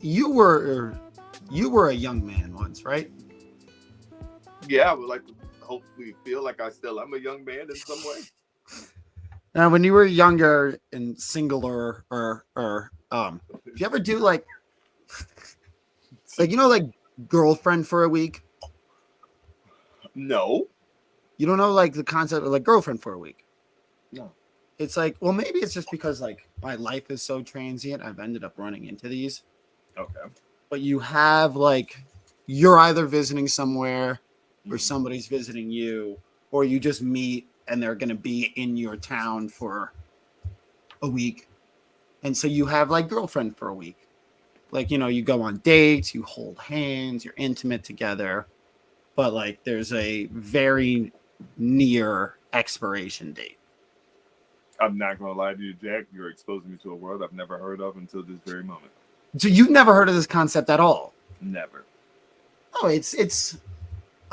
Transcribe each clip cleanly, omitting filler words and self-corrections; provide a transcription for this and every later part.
You were a young man once, right? Yeah, I would like to hopefully feel like I still am a young man in some way. Now, when you were younger and single, or if you ever do like like girlfriend for a week, No. you don't know like the concept of like girlfriend for a week. No. It's like, well, maybe it's just because like my life is so transient. I've ended up running into these, Okay. but you have like you're either visiting somewhere or Mhm. somebody's visiting you, or you just meet and they're going to be in your town for a week. And so you have like girlfriend for a week. Like, you go on dates, you hold hands, you're intimate together, but like there's a very near expiration date. I'm not gonna lie to you, Jack. You're exposing me to a world I've never heard of until this very moment. So you've never heard of this concept at all? Never. Oh, it's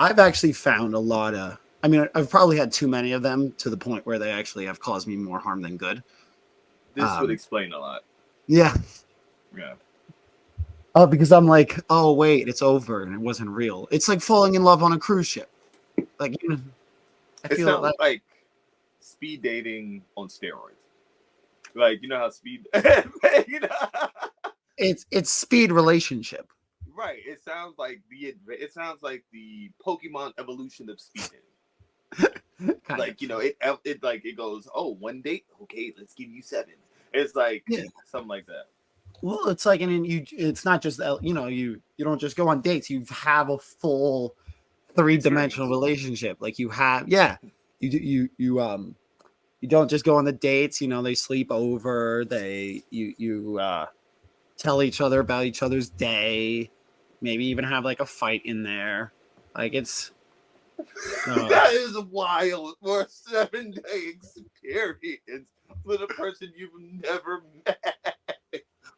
I've actually found a lot of, I mean, I've probably had too many of them to the point where they actually have caused me more harm than good. This would explain a lot. Yeah. Yeah. Oh, because I'm like, oh wait, it's over and it wasn't real. It's like falling in love on a cruise ship. Like, I It feel sounds like like speed dating on steroids. Like you know how speed, you know, it's speed relationship. right? It sounds like the Pokemon evolution of speed dating. Kind of. Like it like it goes, oh, one date, okay, let's give you seven. It's like Yeah. something like that. Well, it's like, and it's not just that, you don't just go on dates. You have a full three-dimensional Experience. relationship. Like you have, yeah, you don't just go on the dates. They sleep over. You tell each other about each other's day. Maybe even have like a fight in there. Like it's That is wild for a 7 day experience with a person you've never met.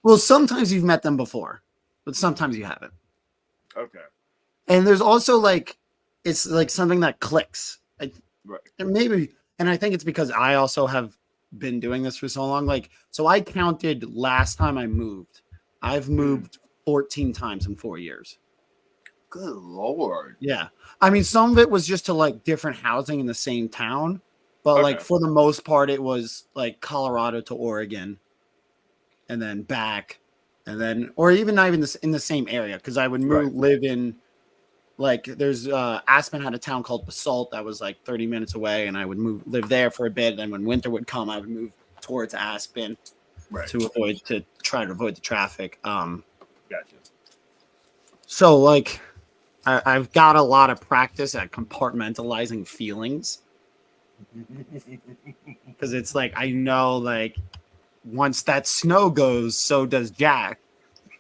well, sometimes you've met them before, but sometimes you haven't. Okay. And there's also like it's like something that clicks. Right. And maybe, and I think it's because I also have been doing this for so long. Like, so I counted last time I moved. I've moved 14 times in 4 years. Good lord. Yeah. I mean, some of it was just to like different housing in the same town, but like Okay. for the most part, it was like Colorado to Oregon and then back and then, or even not even this in the same area. Cause I would Right. live in like there's Aspen had a town called Basalt that was like 30 minutes away, and I would live there for a bit. And when winter would come, I would move towards Aspen Right. to try to avoid the traffic. Gotcha. So like I've got a lot of practice at compartmentalizing feelings because it's like I know like once that snow goes, so does Jack.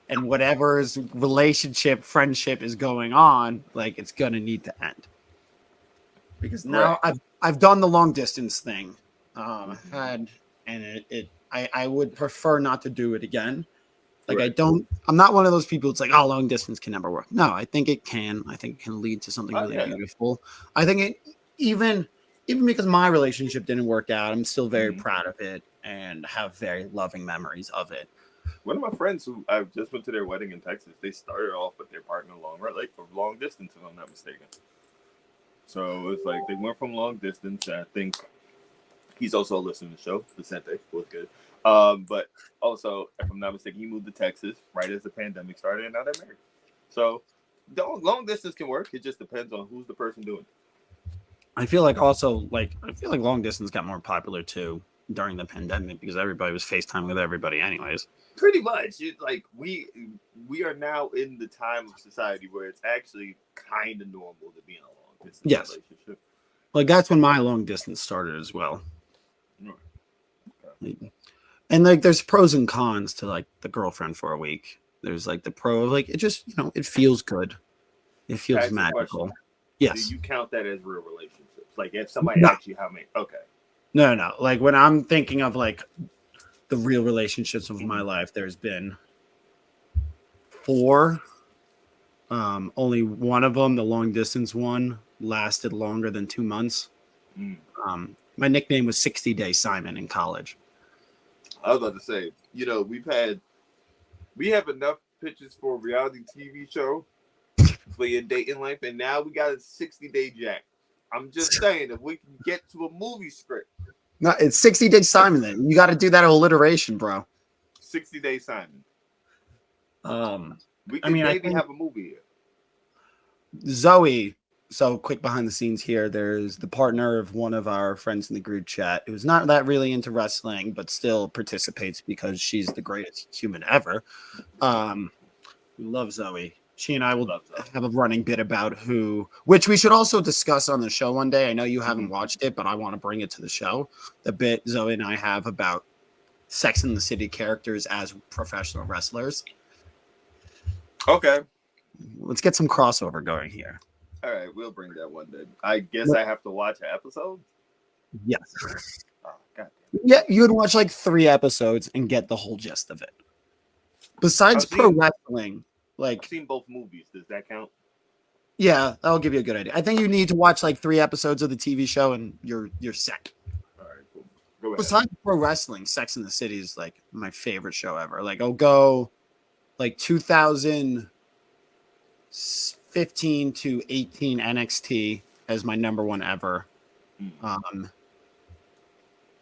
And whatever's relationship, friendship is going on, like it's gonna need to end. Because Right. now I've done the long distance thing, had and I would prefer not to do it again. Like Right. I'm not one of those people. It's like, oh, long distance can never work. No, I think it can. I think it can lead to something Oh really yeah. beautiful. I think it even because my relationship didn't work out, I'm still very Mhm. proud of it and have very loving memories of it. One of my friends who I just went to their wedding in Texas, they started off with their partner like for long distance, if I'm not mistaken. So it's like they went from long distance. I think he's also listening to the show. Vicente was good. But also, if I'm not mistaken, he moved to Texas right as the pandemic started, and now they're married. So long distance can work. It just depends on who's the person doing it. I feel like also like I feel like long distance got more popular too during the pandemic because everybody was FaceTime with everybody anyways. Pretty much, it's like we are now in the time of society where it's actually kind of normal to be in a long distance Yes. relationship. Like that's when my long distance started as well. Right. And like there's pros and cons to like the girlfriend for a week. There's like the pro of like it just, it feels good. It Can I feels ask you a question? magical. Do Yes. you count that as real relationships? Like if somebody No, asks you how many, okay. no. Like when I'm thinking of like the real relationships of my Mm-hmm. life, there's been four. Only one of them, the long distance one, lasted longer than 2 months. Mm. My nickname was 60 Day Simon in college. I was about to say, we have enough pitches for a reality TV show for your dating life, and now we got a 60-day Jack. I'm just saying, if we can get to a movie script. No, it's 60 Day Simon. Then you got to do that alliteration, bro. 60-day Simon. We I can mean, maybe have a movie here. Zoe. So quick behind the scenes here. There's the partner of one of our friends in the group chat who's not that really into wrestling, but still participates because she's the greatest human ever. We love Zoe. She and I will have a running bit about which we should also discuss on the show one day. I know you haven't watched it, but I want to bring it to the show. The bit Zoe and I have about Sex and the City characters as professional wrestlers. Okay. Let's get some crossover going here. All right, we'll bring that one day. I guess I have to watch an episode? Yes. Oh, God. Yeah, you would watch like 3 episodes and get the whole gist of it. Besides pro wrestling, like I've seen both movies. Does that count? Yeah, that'll give you a good idea. I think you need to watch like 3 episodes of the TV show and you're set. All right, cool. Go ahead. Besides pro wrestling, Sex and the City is like my favorite show ever. Like I'll go like 2015 to 18 NXT as my number 1 ever.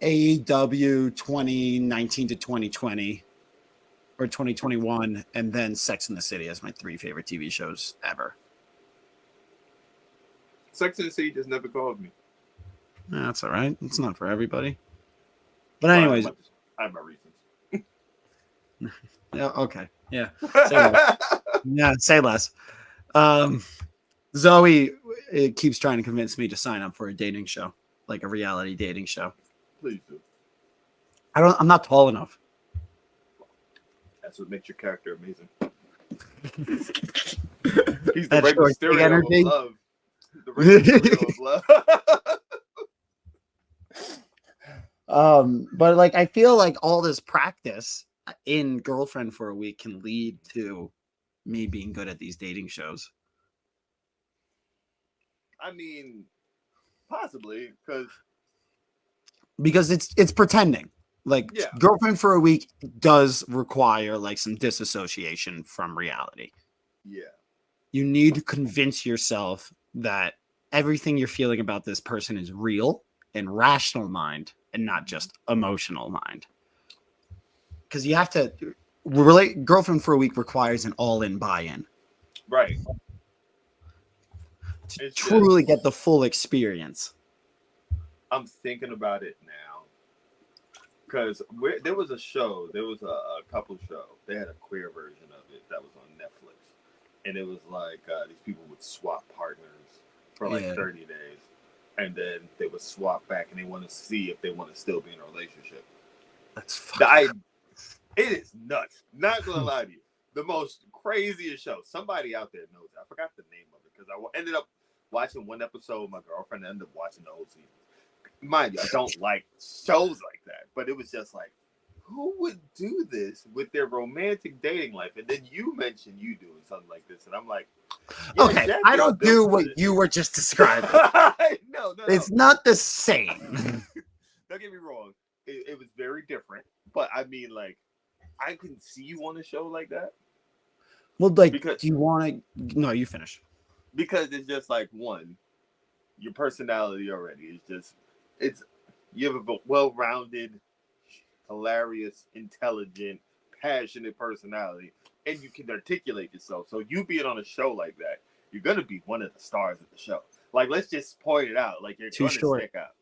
AEW 2019 to 2020 or 2021, and then Sex and the City as my 3 favorite TV shows ever. Sex and the City just never called me. That's all right. It's not for everybody. But anyways, I have my reasons. Yeah. Okay. Yeah. Say less. Zoe keeps trying to convince me to sign up for a dating show, like a reality dating show. Please do. I'm not tall enough. That's what makes your character amazing. He's the right stereo of love. The right stereo of love. But like I feel like all this practice in Girlfriend for a Week can lead to me being good at these dating shows. I mean, possibly because it's pretending. Like Girlfriend for a Week does require like some disassociation from reality. Yeah. You need to convince yourself that everything you're feeling about this person is real and rational mind and not just emotional mind. Because you have to relate. Girlfriend for a Week requires an all-in buy-in. Right. To truly get the full experience. I'm thinking about it now. Because there was a couple show. They had a queer version of it that was on Netflix. And it was like these people would swap partners for like 30 days. And then they would swap back and they want to see if they want to still be in a relationship. That's it is nuts. Not going to lie to you. The most craziest show. Somebody out there knows. I forgot the name of it because I ended up watching one episode. My girlfriend ended up watching the whole season. Mind you, I don't like shows like that, but it was just like, who would do this with their romantic dating life? And then you mentioned you doing something like this, and I'm like, okay, Jack, I don't do what you were just describing. No, it's not the same. Don't get me wrong, it was very different, but I mean, like, I can see you on a show like that. Well, like, do you want to? No, you finish. Because it's just like your personality already is just. You have a well-rounded, hilarious, intelligent, passionate personality, and you can articulate yourself. So you being on a show like that, you're gonna be one of the stars of the show. Like, let's just point it out. Like, you're gonna stick out.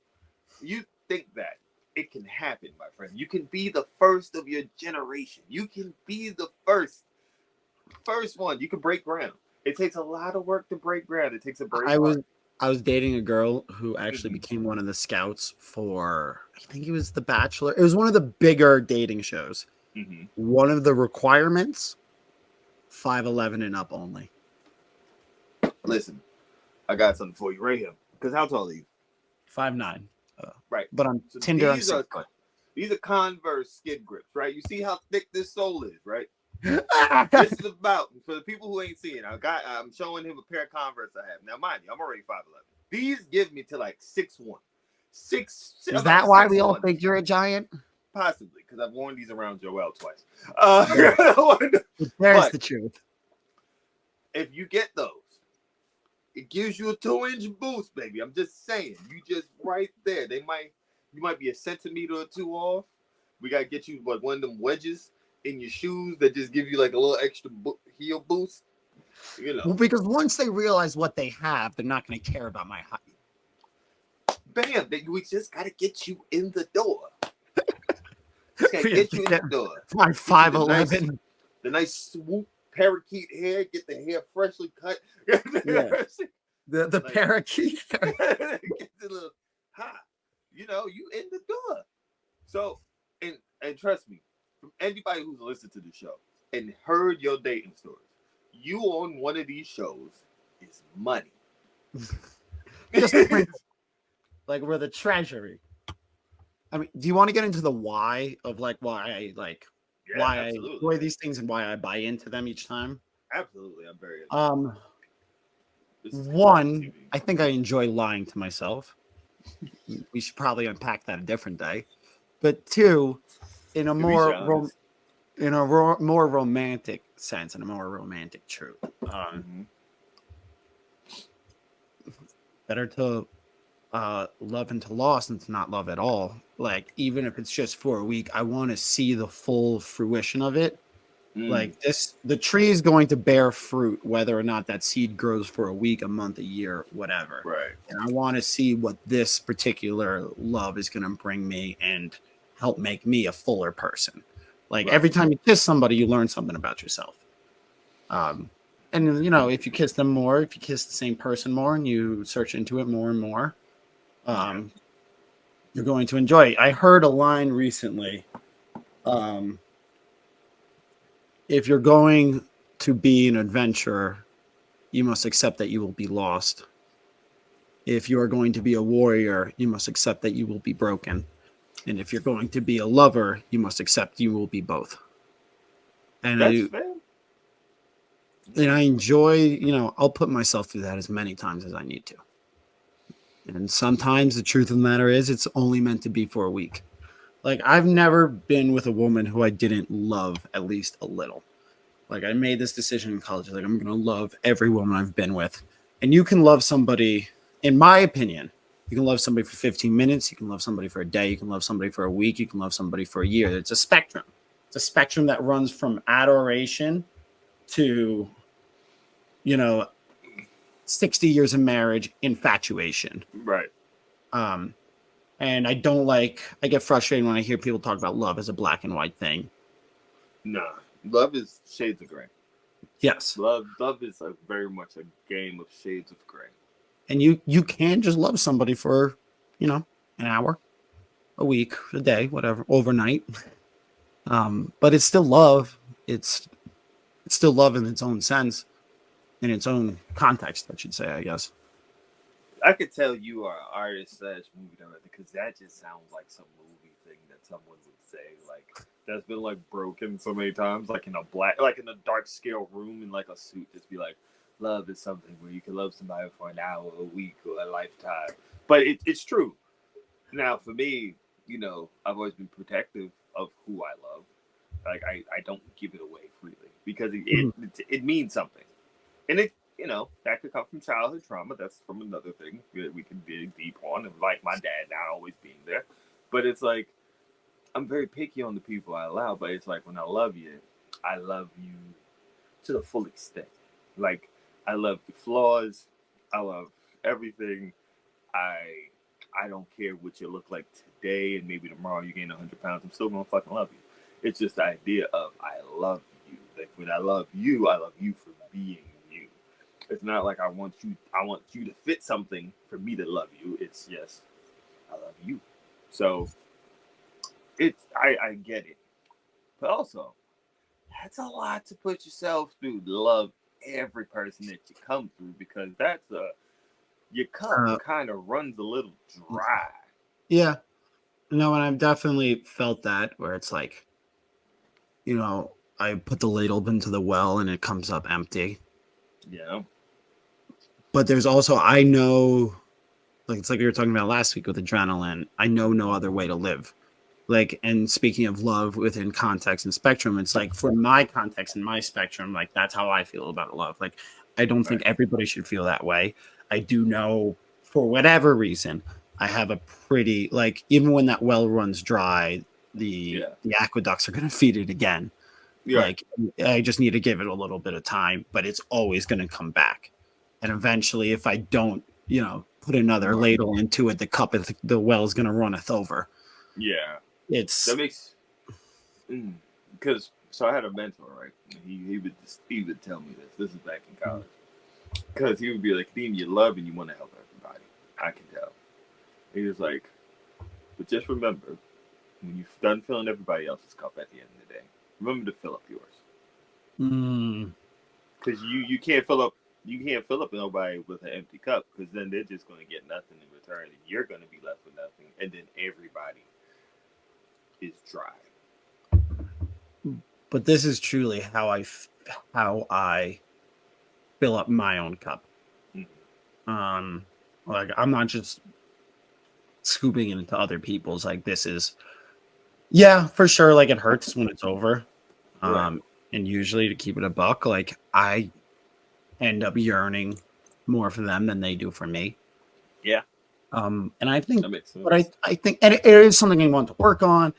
You think that it can happen, my friend? You can be the first of your generation. You can be the first one. You can break ground. It takes a lot of work to break ground. It takes a break. I was dating a girl who actually became one of the scouts for, I think it was The Bachelor. It was one of the bigger dating shows. Mm-hmm. One of the requirements, 5'11" and up only. Listen, I got something for you right here. Because how tall are you? 5'9". Right. But on Tinder, I'm 6 foot. These are Converse skid grips, right? You see how thick this sole is, right? This is about, for the people who ain't seeing, I'm showing him a pair of Converse I have. Now, mind you, I'm already 5'11". These give me to like 6'1". Is that why we all think you're a giant? Possibly, because I've worn these around Joel twice. There's the truth. If you get those, it gives you a 2-inch boost, baby. I'm just saying. You just right there. You might be a centimeter or two off. We gotta get you like one of them wedges in your shoes that just give you like a little extra heel boost. You know. Well, because once they realize what they have, they're not going to care about my height. Bam! We just gotta get you in the door. Just gotta get you in the door. My 5'11". The nice swoop parakeet hair. Get the hair freshly cut. Yeah. The like, parakeet. Get the little you know, you in the door. So and trust me, from anybody who's listened to the show and heard your dating stories, you on one of these shows is money. Just like we're the treasury. I mean, do you want to get into the why of like why I enjoy these things and why I buy into them each time? Absolutely, I'm very one, I think I enjoy lying to myself. We should probably unpack that a different day. But two, in a more romantic sense and a more romantic truth, better to love and to lost than to not love at all. Like, even if it's just for a week, I want to see the full fruition of it. Like the tree is going to bear fruit, whether or not that seed grows for a week, a month, a year, whatever. Right. And I want to see what this particular love is going to bring me and help make me a fuller person. Like every time you kiss somebody, you learn something about yourself. And you know, if you kiss them more, if you kiss the same person more and you search into it more and more, you're going to enjoy it. I heard a line recently. If you're going to be an adventurer, you must accept that you will be lost. If you are going to be a warrior, you must accept that you will be broken. And if you're going to be a lover, you must accept you will be both. And I enjoy, you know, I'll put myself through that as many times as I need to. And sometimes the truth of the matter is it's only meant to be for a week. Like, I've never been with a woman who I didn't love at least a little. Like, I made this decision in college. Like, I'm going to love every woman I've been with. And you can love somebody, in my opinion, you can love somebody for 15 minutes. You can love somebody for a day. You can love somebody for a week. You can love somebody for a year. It's a spectrum. It's a spectrum that runs from adoration to, you know, 60 years of marriage, infatuation. Right. And I get frustrated when I hear people talk about love as a black and white thing. Nah, love is shades of gray. Yes. Love is very much a game of shades of gray. And you can just love somebody for, you know, an hour, a week, a day, whatever, overnight. But it's still love. It's still love in its own sense, in its own context, I should say, I guess. I could tell you are an artist / movie director because that just sounds like some movie thing that someone would say, like, that's been like broken so many times, like in a dark scale room in like a suit, just be like, love is something where you can love somebody for an hour, a week, or a lifetime. But it's true. Now, for me, you know, I've always been protective of who I love. Like, I don't give it away freely because it means something, and it. You know, that could come from childhood trauma. That's from another thing that we can dig deep on. And like my dad not always being there. But it's like, I'm very picky on the people I allow. But it's like, when I love you to the full extent. Like, I love your flaws. I love everything. I don't care what you look like today. And maybe tomorrow you gain 100 pounds. I'm still going to fucking love you. It's just the idea of I love you. Like, when I love you for being. It's not like I want you to fit something for me to love you. It's just, I love you. So I get it. But also, that's a lot to put yourself through to love every person that you come through, because your cup kind of runs a little dry. Yeah. No, and I've definitely felt that, where it's like, you know, I put the ladle into the well and it comes up empty. Yeah. But there's also, I know, like, it's like we were talking about last week with adrenaline. I know no other way to live. Like, and speaking of love within context and spectrum, it's like for my context and my spectrum, like that's how I feel about love. Like, I don't think everybody should feel that way. I do know for whatever reason, I have a pretty, like, even when that well runs dry, the aqueducts are going to feed it again. Yeah. Like, I just need to give it a little bit of time, but it's always going to come back. And eventually, if I don't, put another ladle into it, the well is going to runneth over. Yeah. It's that makes because so I had a mentor, right? He would tell me this. This is back in college. Because he would be like, Dean, you love and you want to help everybody. I can tell. He was like, but just remember, when you've done filling everybody else's cup at the end of the day, remember to fill up yours. Because you can't fill up nobody with an empty cup, because then they're just going to get nothing in return, and you're going to be left with nothing, and then everybody is dry. But this is truly how I fill up my own cup. Like, I'm not just scooping it into other people's. Like, this is, for sure. Like, it hurts when it's over. And usually, to keep it a buck, like, I end up yearning more for them than they do for me. Yeah. And I think, but I think, and it is something I want to work on,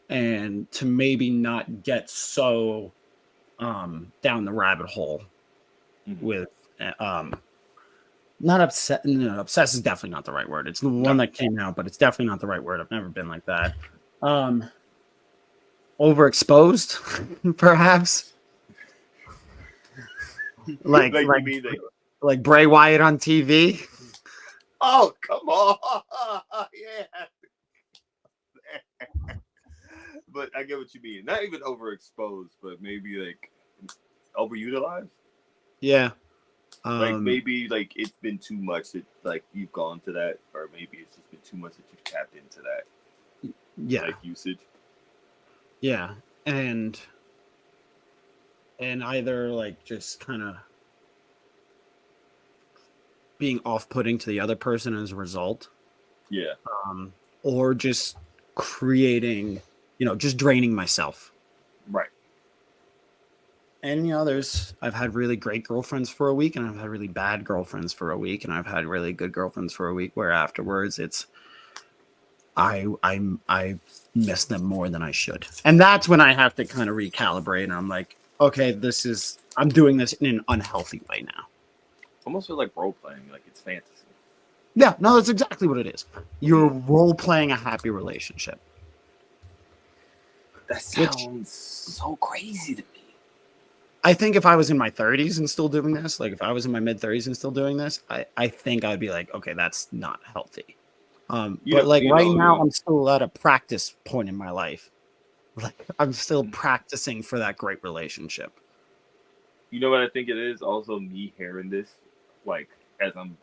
and to maybe not get so down the rabbit hole with not upset. No, obsess is definitely not the right word. It's the one that came out, but it's definitely not the right word. I've never been like that. Overexposed, perhaps. like Bray Wyatt on TV. Oh, come on. Yeah. But I get what you mean. Not even overexposed, but maybe like overutilized. Yeah. Like maybe like it's been too much that like you've gone to that, or maybe it's just been too much that you've tapped into that. Yeah. Like usage. Yeah. And either like just kind of being off-putting to the other person as a result. Yeah. Or just creating, just draining myself. Right. And, I've had really great girlfriends for a week, and I've had really bad girlfriends for a week, and I've had really good girlfriends for a week, where afterwards it's, I miss them more than I should. And that's when I have to kind of recalibrate, and I'm like, okay, I'm doing this in an unhealthy way now. Almost feel like role playing, like it's fantasy. Yeah, no, that's exactly what it is. You're role playing a happy relationship. That sounds so crazy to me. I think if I was in my 30s and still doing this, like if I was in my mid 30s and still doing this, I think I'd be like, okay, that's not healthy. But like right now, I'm still at a practice point in my life. Like I'm still practicing for that great relationship. You know what I think it is? Also, me hearing this, like as I'm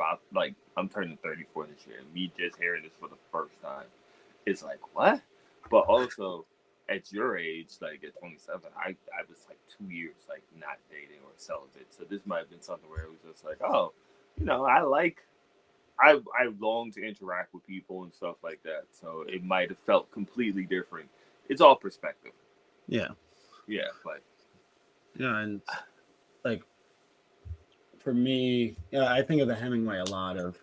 turning 34 this year, me just hearing this for the first time, it's like what? But also, at your age, like at 27, I was like 2 years like not dating or celibate. So this might have been something where it was just like, oh, I long to interact with people and stuff like that. So it might have felt completely different. It's all perspective. Yeah. Yeah, but yeah, and like for me, I think of the Hemingway a lot of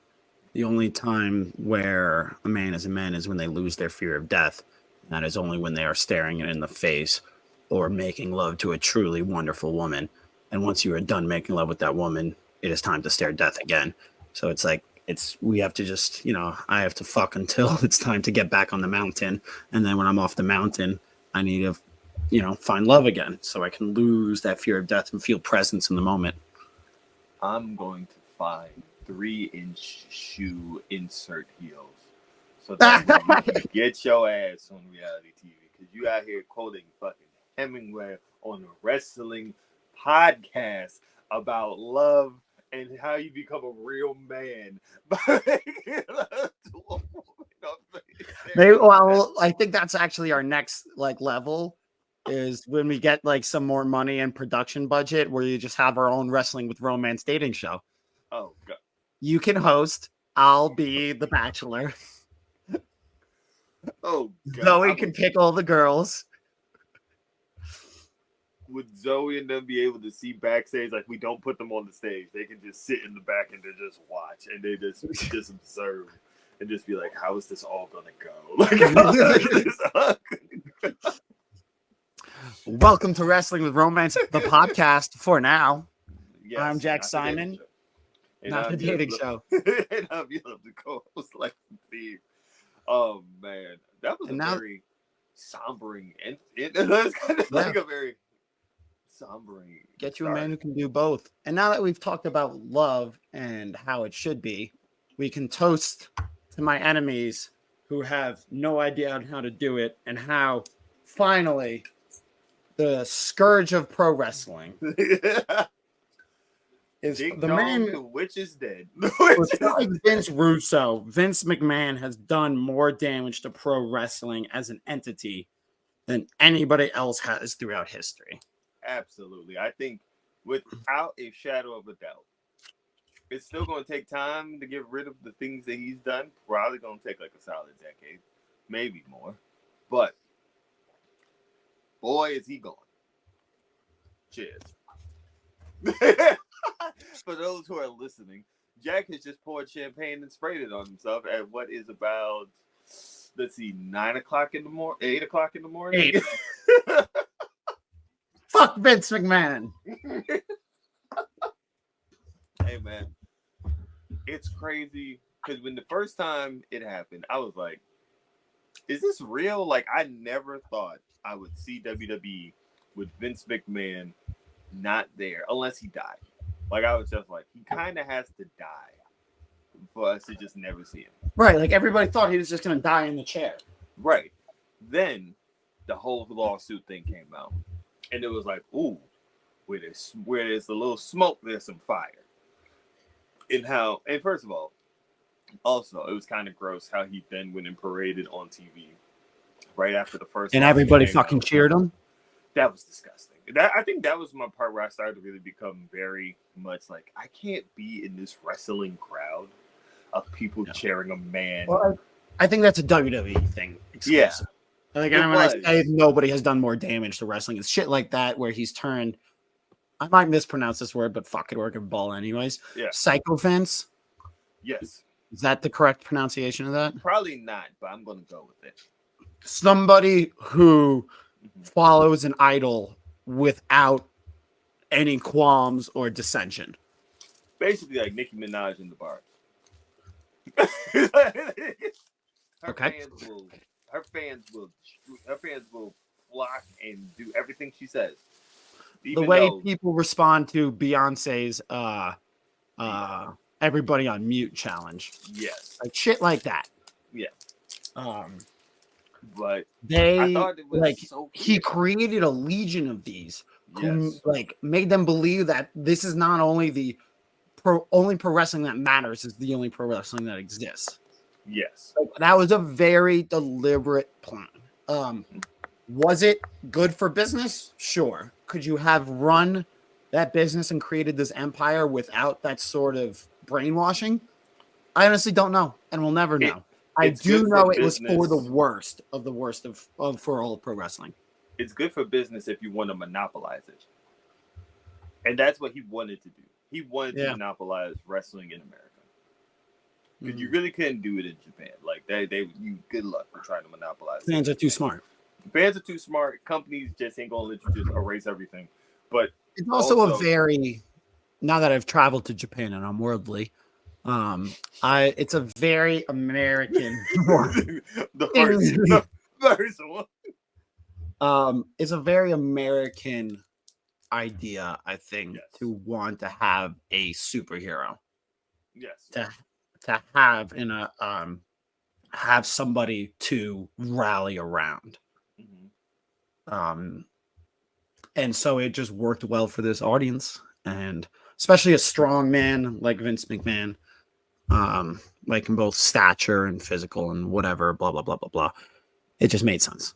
the only time where a man is a man is when they lose their fear of death. That is only when they are staring it in the face or making love to a truly wonderful woman. And once you are done making love with that woman, it is time to stare death again. So it's like, we have to just, I have to fuck until it's time to get back on the mountain. And then when I'm off the mountain, I need to, find love again so I can lose that fear of death and feel presence in the moment. I'm going to find 3-inch shoe insert heels so that you can get your ass on reality TV, because you out here quoting fucking Hemingway on a wrestling podcast about love and how you become a real man. Well, I think that's actually our next level is when we get some more money and production budget, where you just have our own Wrestling with Romance dating show. Oh god. You can host. I'll be the bachelor. Oh God. Zoe can pick all the girls. Would Zoe and them be able to see backstage? Like, we don't put them on the stage. They can just sit in the back and they just watch and they just observe and just be like, how is this all gonna go? Like, how is this all gonna go? Welcome to Wrestling with Romance, the podcast for now. Yes, I'm Jack Simon. Not the dating show. And I'm your co-host, like Steve. Oh man, that was very sombering and it's kind of like a very sombering. Get you a man who can do both. And now that we've talked about love and how it should be, we can toast to my enemies who have no idea on how to do it and how finally the scourge of pro wrestling is the man which is dead. Besides Vince Russo, Vince McMahon has done more damage to pro wrestling as an entity than anybody else has throughout history. Absolutely. I think without a shadow of a doubt, it's still going to take time to get rid of the things that he's done. Probably going to take like a solid decade, maybe more. But boy, is he gone. Cheers. For those who are listening, Jack has just poured champagne and sprayed it on himself at what is about, let's see, 9 o'clock in the morning, 8 o'clock in the morning. Fuck Vince McMahon. Hey man, it's crazy because when the first time it happened, I was like, is this real? Like, I never thought I would see WWE with Vince McMahon not there unless he died. Like, I was just like, he kind of has to die for us to just never see him. Right, like everybody thought he was just going to die in the chair. Right. Then the whole lawsuit thing came out. And it was like, ooh, where there's a little smoke, there's some fire. And first of all, also, it was kind of gross how he then went and paraded on TV right after the first. And everybody fucking cheered him? That was disgusting. I think that was my part where I started to really become very much like, I can't be in this wrestling crowd of people cheering a man. Well, I think that's a WWE thing. Exclusive. Yeah. Like, when I say nobody has done more damage to wrestling, it's shit like that where he's turned, I might mispronounce this word, but fuck it, or a ball anyways. Yeah. Sycophants? Yes. Is that the correct pronunciation of that? Probably not, but I'm going to go with it. Somebody who follows an idol without any qualms or dissension. Basically like Nicki Minaj in the bar. Her fans will flock and do everything she says. The way people respond to Beyonce's everybody on mute challenge. Yes. Like shit like that. Yeah. But I thought it was like so he created a legion of these who like made them believe that this is not only the pro wrestling that matters, is the only pro wrestling that exists. Yes. Like, that was a very deliberate plan. Was it good for business? Sure. Could you have run that business and created this empire without that sort of brainwashing? I honestly don't know, and we'll never know. I do know it was for the worst of for all pro wrestling. It's good for business if you want to monopolize it. And that's what he wanted to do. He wanted to monopolize wrestling in America. Because you really couldn't do it in Japan. Like you good luck for trying to monopolize. Fans are too smart. Fans are too smart. Companies just ain't gonna let you just erase everything. But it's also a very, now that I've traveled to Japan and I'm worldly, it's a very American the first one. It's a very American idea, I think, to want to have a superhero. Yes. To have have somebody to rally around. And so it just worked well for this audience, and especially a strong man like Vince McMahon, like in both stature and physical and whatever, blah, blah, blah, blah, blah. It just made sense.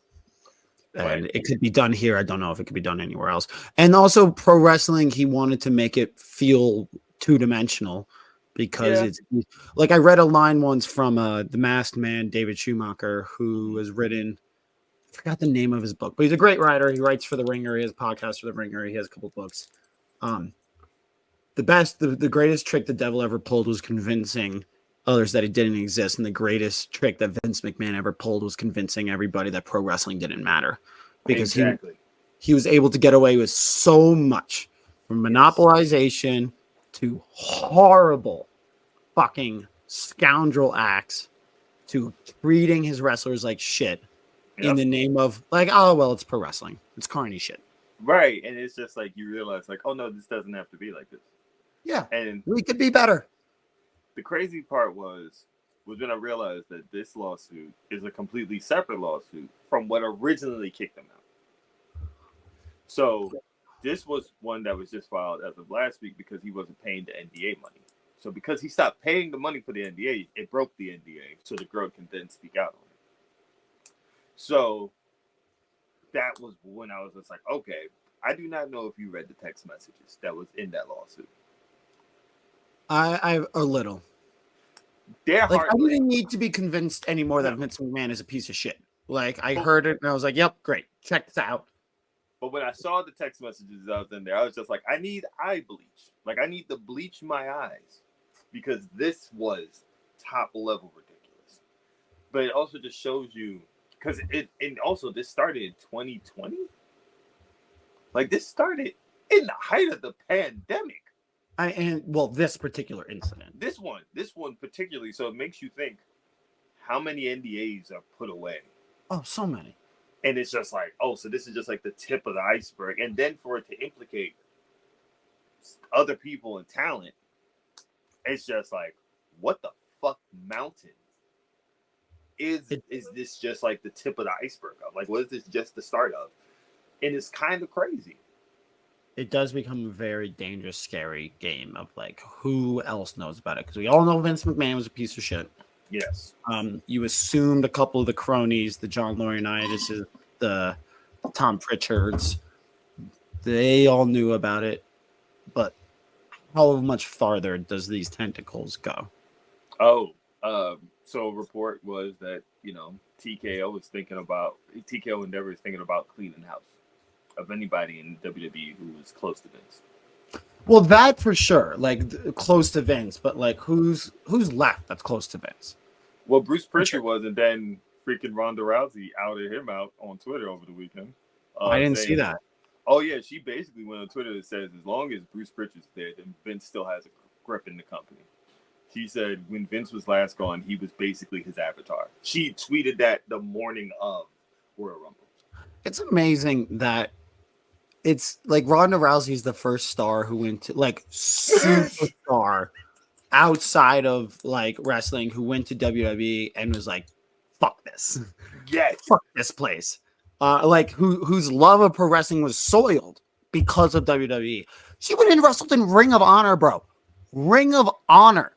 And it could be done here. I don't know if it could be done anywhere else. And also pro wrestling, he wanted to make it feel two-dimensional. because it's like I read a line once from the Masked Man, David Schumacher, who has written, I forgot the name of his book, but he's a great writer. He writes for The Ringer. He has a podcast for The Ringer. He has a couple books. The greatest trick the devil ever pulled was convincing others that it didn't exist. And the greatest trick that Vince McMahon ever pulled was convincing everybody that pro wrestling didn't matter. Because he was able to get away with so much, from monopolization to horrible fucking scoundrel acts to treating his wrestlers like shit in the name of like, oh, well, it's pro wrestling. It's carny shit. Right. And it's just like you realize like, oh, no, this doesn't have to be like this. Yeah. And we could be better. The crazy part was when I realized that this lawsuit is a completely separate lawsuit from what originally kicked them out. So this was one that was just filed as of last week because he wasn't paying the NDA money. So because he stopped paying the money for the NDA, it broke the NDA. So the girl can then speak out on it. So that was when I was just like, okay, I do not know if you read the text messages that was in that lawsuit. I a little. They're like, I didn't need to be convinced anymore that Vince McMahon is a piece of shit. Like, I heard it and I was like, yep, great. Check this out. But when I saw the text messages that was in there, I was just like, I need eye bleach. Like, I need to bleach my eyes because this was top level ridiculous. But it also just shows you, because and also this started in 2020. Like, this started in the height of the pandemic. This particular incident. This one particularly. So it makes you think, how many NDAs are put away? Oh, so many. And it's just like, oh, so this is just like the tip of the iceberg. And then for it to implicate other people and talent, it's just like, what the fuck mountain is this just like the tip of the iceberg of? Like, what is this just the start of? And it's kind of crazy. It does become a very dangerous, scary game of like, who else knows about it? Because we all know Vince McMahon was a piece of shit. Yes. You assumed a couple of the cronies, the John Laurinaitis, the Tom Pritchards, they all knew about it. But how much farther does these tentacles go? Oh, so a report was that, TKO Endeavor is thinking about cleaning house of anybody in WWE who was close to Vince. Well, that for sure, like close to Vince, but like who's left that's close to Vince? Well, Bruce Pritchard was, and then freaking Ronda Rousey outed him out on Twitter over the weekend. I didn't see that. Oh yeah, she basically went on Twitter and says as long as Bruce Pritchard's there, then Vince still has a grip in the company. She said when Vince was last gone, he was basically his avatar. She tweeted that the morning of Royal Rumble. It's amazing that it's like Ronda Rousey's the first star who went to like superstar outside of like wrestling who went to WWE and was like, fuck this. Yes. Fuck this place. Like whose love of pro wrestling was soiled because of WWE. She went and wrestled in Ring of Honor, bro. Ring of Honor.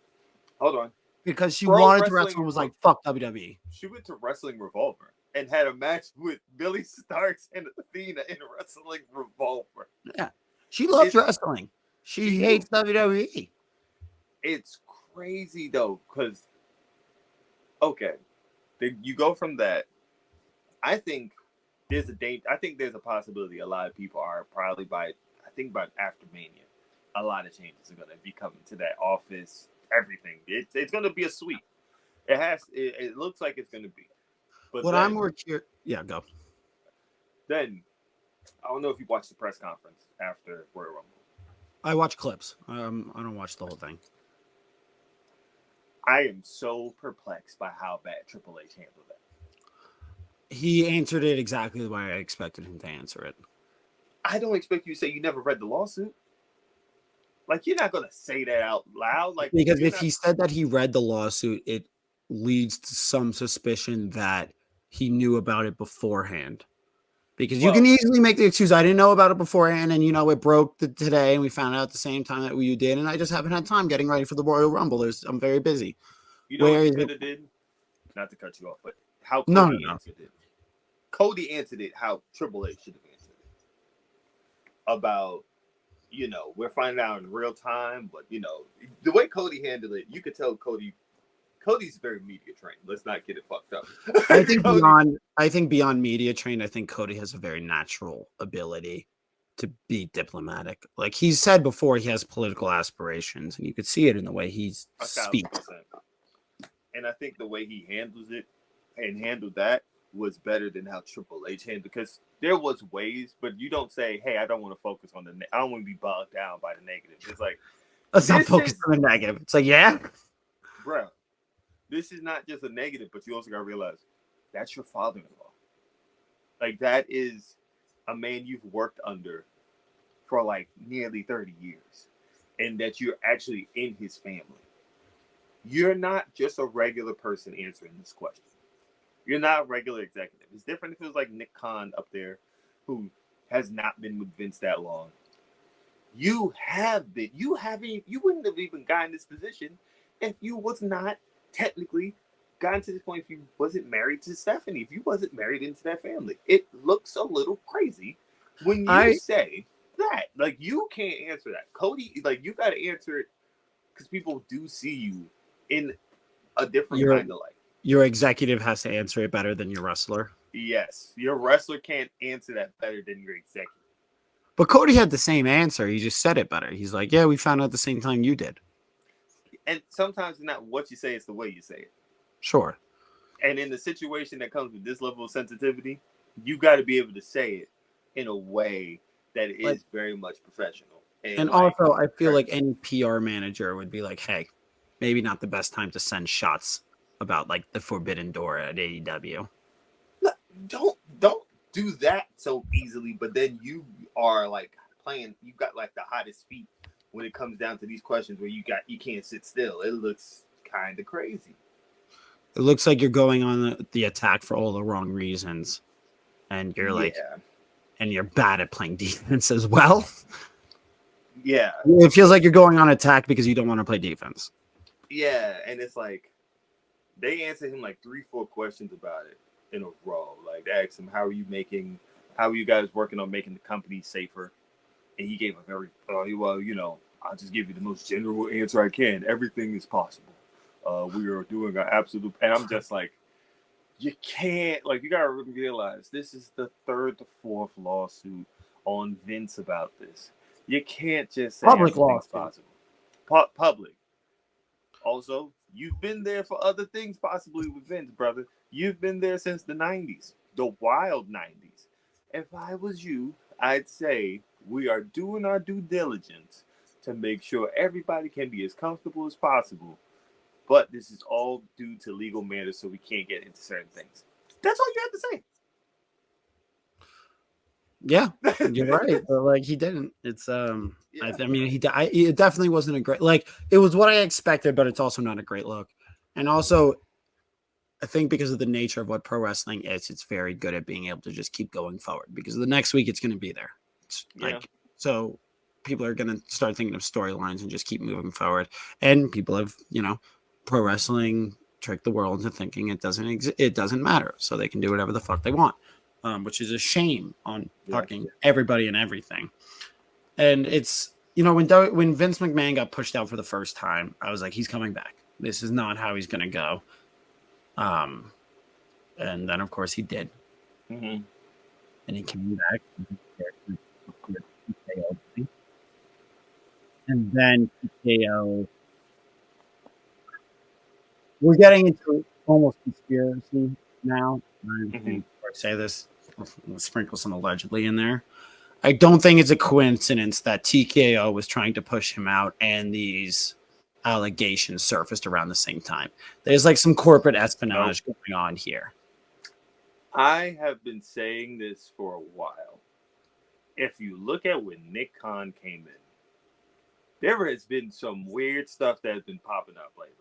Hold on. Because she wanted to wrestle and was like, fuck WWE. She went to Wrestling Revolver and had a match with Billy Starks and Athena in Wrestling Revolver. Yeah. She loves wrestling. She hates WWE. It's crazy though, because you go from that. I think there's a possibility a lot of people are probably by after Mania, a lot of changes are going to be coming to that office. Everything it's going to be a sweep. It looks like it's going to be. But what I'm more curious, go. Then I don't know if you watched the press conference after Royal Rumble. I watch clips. I don't watch the whole thing. I am so perplexed by how bad Triple H handled that. He answered it exactly the way I expected him to answer it. I don't expect you to say you never read the lawsuit. Like, you're not going to say that out loud. Like, because if he said that he read the lawsuit, it leads to some suspicion that he knew about it beforehand. Because you can easily make the excuse, I didn't know about it beforehand, and, it broke today, and we found out at the same time that you did, and I just haven't had time getting ready for the Royal Rumble. I'm very busy. You know what he could have did? Not to cut you off, but how Cody answered it. Cody answered it how Triple H should have answered it. About you know, we're finding out in real time. But you know, the way Cody handled it, you could tell Cody's very media trained. Let's not get it fucked up. I think Cody, beyond media trained, I think Cody has a very natural ability to be diplomatic. Like he's said before, he has political aspirations, and you could see it in the way he speaks. 1,000%. And I think the way he handles it and handled that was better than how Triple H handled, because there was ways, but you don't say, "Hey, I don't want to focus on I don't want to be bogged down by the negative." It's like, Let's not focus on the negative. It's like, yeah, bro, this is not just a negative, but you also got to realize that's your father-in-law. Like that is a man you've worked under for like nearly 30 years, and that you're actually in his family. You're not just a regular person answering this question. You're not a regular executive. It's different if it was like Nick Khan up there, who has not been with Vince that long. You have been. You wouldn't have even gotten this position if you was not technically gotten to this point. If you wasn't married to Stephanie, if you wasn't married into that family, it looks a little crazy when you say that. Like you can't answer that, Cody. Like you got to answer it because people do see you in a different kind of light. Your executive has to answer it better than your wrestler. Yes, your wrestler can't answer that better than your executive. But Cody had the same answer. He just said it better. He's like, yeah, we found out the same time you did. And sometimes it's not what you say, it's the way you say it. Sure. And in the situation that comes with this level of sensitivity, you got to be able to say it in a way that is very much professional. And also, I feel like any PR manager would be like, hey, maybe not the best time to send shots about like the forbidden door at AEW. Don't do that so easily, but then you are like playing, you got like the hottest feet when it comes down to these questions where you can't sit still. It looks kind of crazy. It looks like you're going on the attack for all the wrong reasons. And you're like, and you're bad at playing defense as well. Yeah. It feels like you're going on attack because you don't want to play defense. Yeah. And it's like, they answered him like 3-4 questions about it in a row. Like they asked him, how are you guys working on making the company safer? And he gave a very, well, you know, I'll just give you the most general answer I can. Everything is possible. We are doing our absolute, and I'm just like, you can't, like, you gotta realize this is the 3rd to 4th lawsuit on Vince about this. You can't just say public everything's possible. Public. Also, you've been there for other things possibly with Vince, brother. You've been there since the 90s, the wild 90s. If I was you, I'd say we are doing our due diligence to make sure everybody can be as comfortable as possible. But this is all due to legal matters, so we can't get into certain things. That's all you have to say. Yeah, you're right. But like he didn't. It's I mean it definitely wasn't a great, like it was what I expected, but it's also not a great look. And also, I think because of the nature of what pro wrestling is, it's very good at being able to just keep going forward, because the next week it's going to be there. So people are going to start thinking of storylines and just keep moving forward. And people have, you know, pro wrestling tricked the world into thinking it doesn't matter, so they can do whatever the fuck they want, which is a shame on fucking everybody and everything. And it's, you know, when Vince McMahon got pushed out for the first time, I was like, he's coming back. This is not how he's going to go. And then of course he did. Mm-hmm. And he came back. And then TKO. We're getting into almost conspiracy now. I say this, I'll sprinkle some allegedly in there. I don't think it's a coincidence that TKO was trying to push him out and these allegations surfaced around the same time. There's like some corporate espionage going on here. I have been saying this for a while. If you look at when Nick Khan came in, there has been some weird stuff that has been popping up lately.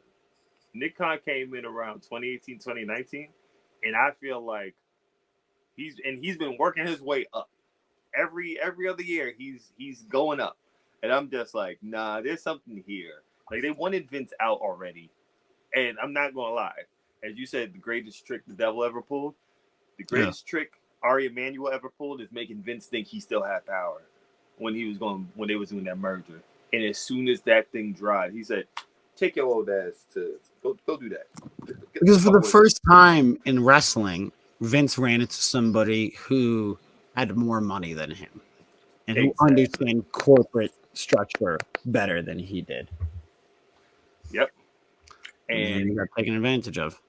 Nick Khan came in around 2018, 2019, and I feel like he's been working his way up. Every other year, he's going up. And I'm just like, nah, there's something here. Like, they wanted Vince out already. And I'm not going to lie. As you said, the greatest trick the devil ever pulled. The greatest trick Ari Emanuel ever pulled is making Vince think he still had power. when they was doing that merger. And as soon as that thing dried, he said, "Take your old ass to go do that." Because for the first time in wrestling, Vince ran into somebody who had more money than him and who understand corporate structure better than he did. Yep. And he got taken advantage of.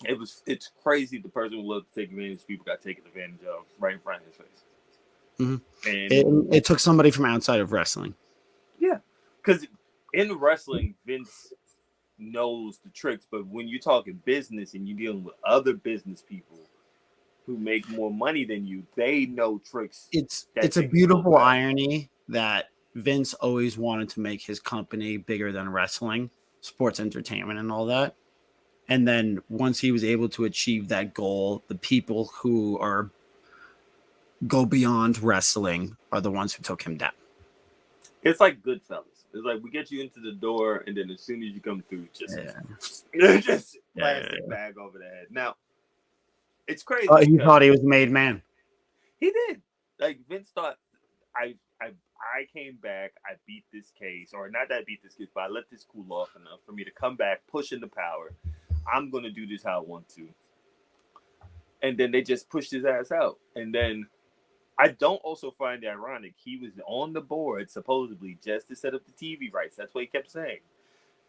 It's crazy the person who loved to take advantage of people got taken advantage of right in front of his face. Mm-hmm. And it took somebody from outside of wrestling. Yeah. Because in wrestling, Vince knows the tricks, but when you're talking business and you're dealing with other business people who make more money than you, they know tricks. It's a beautiful irony that Vince always wanted to make his company bigger than wrestling, sports entertainment, and all that. And then once he was able to achieve that goal, the people who go beyond wrestling are the ones who took him down. It's like Goodfellas. It's like we get you into the door, and then as soon as you come through, just plastic bag over the head. Now, it's crazy. He thought he was a made man. He did. Like Vince thought, I came back, I beat this case, or not that I beat this case, but I let this cool off enough for me to come back, push into power. I'm gonna do this how I want to. And then they just pushed his ass out. And then I don't also find it ironic. He was on the board supposedly just to set up the TV rights. That's what he kept saying.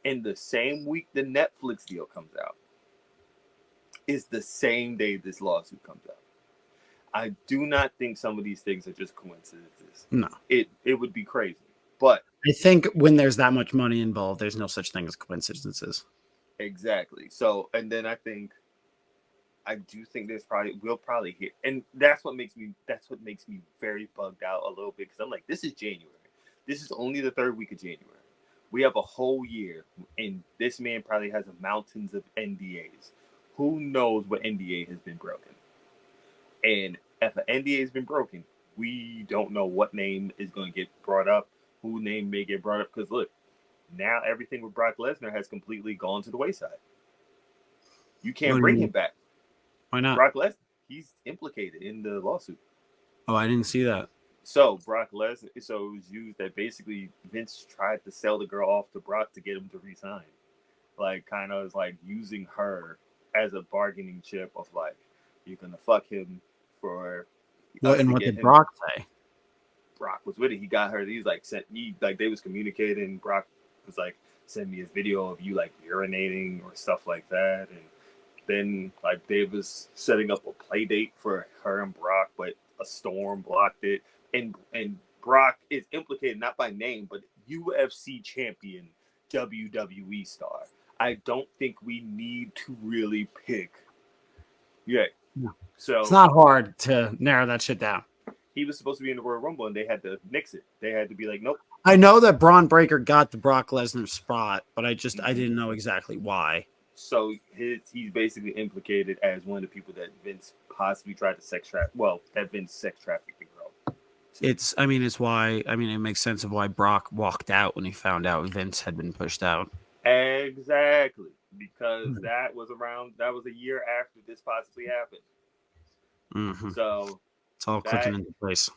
And the same week the Netflix deal comes out is the same day this lawsuit comes out. I do not think some of these things are just coincidences. No. It would be crazy. But I think when there's that much money involved, there's no such thing as coincidences. Exactly. So, and then I do think we'll probably hear, and that's what makes me very bugged out a little bit, because I'm like, this is January. This is only the third week of January. We have a whole year, and this man probably has mountains of NDAs. Who knows what NDA has been broken? And if an NDA has been broken, we don't know what name is going to get brought up, who name may get brought up, because look, now everything with Brock Lesnar has completely gone to the wayside. You can't bring him back. Why not? Brock Lesnar, he's implicated in the lawsuit. Oh, I didn't see that. So Brock Lesnar, so it was used that basically Vince tried to sell the girl off to Brock to get him to resign. Like, kind of is like using her as a bargaining chip of like, you're going to fuck him for... And what did Brock say? Brock was with it. He got her. He's like, they was communicating. Brock was like, send me a video of you like urinating or stuff like that. And then like they was setting up a play date for her and Brock, but a storm blocked it. And Brock is implicated not by name, but UFC champion, WWE star. I don't think we need to really pick. Yeah. No. So it's not hard to narrow that shit down. He was supposed to be in the Royal Rumble, and they had to nix it. They had to be like, nope. I know that Braun Breaker got the Brock Lesnar spot, but I didn't know exactly why. So he's basically implicated as one of the people that Vince possibly tried to sex traffic. Well, that Vince sex trafficked the girl. It makes sense of why Brock walked out when he found out Vince had been pushed out. Exactly. Because that was a year after this possibly happened. Mm-hmm. So it's all clicking into place.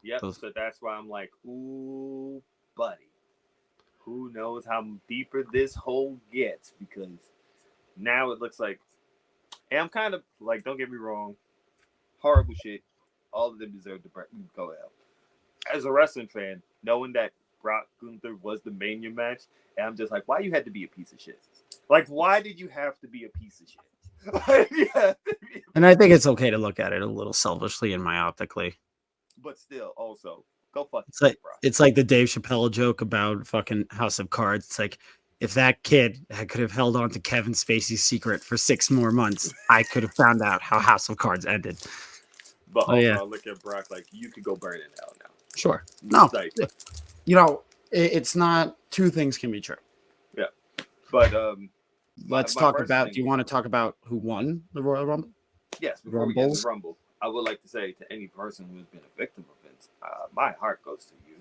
Yep. So that's why I'm like, ooh, buddy. Who knows how deeper this hole gets? Because now it looks like, and I'm kind of like, don't get me wrong, horrible shit. All of them deserve to go out. As a wrestling fan, knowing that Brock Gunther was the Mania match, and I'm just like, why you had to be a piece of shit? Like, why did you have to be a piece of shit? And I think it's okay to look at it a little selfishly and myopically. But still, also, go fuck yourself, it's like the Dave Chappelle joke about fucking House of Cards. It's like, if that kid could have held on to Kevin Spacey's secret for 6 more months, I could have found out how House of Cards ended. But also, I look at Brock like, you could go burn it out now. Sure. No. It's not, two things can be true. Yeah. But let's talk about, do you want to talk about who won the Royal Rumble? Yes, before we get to the Rumble, I would like to say to any person who has been a victim of Vince, my heart goes to you.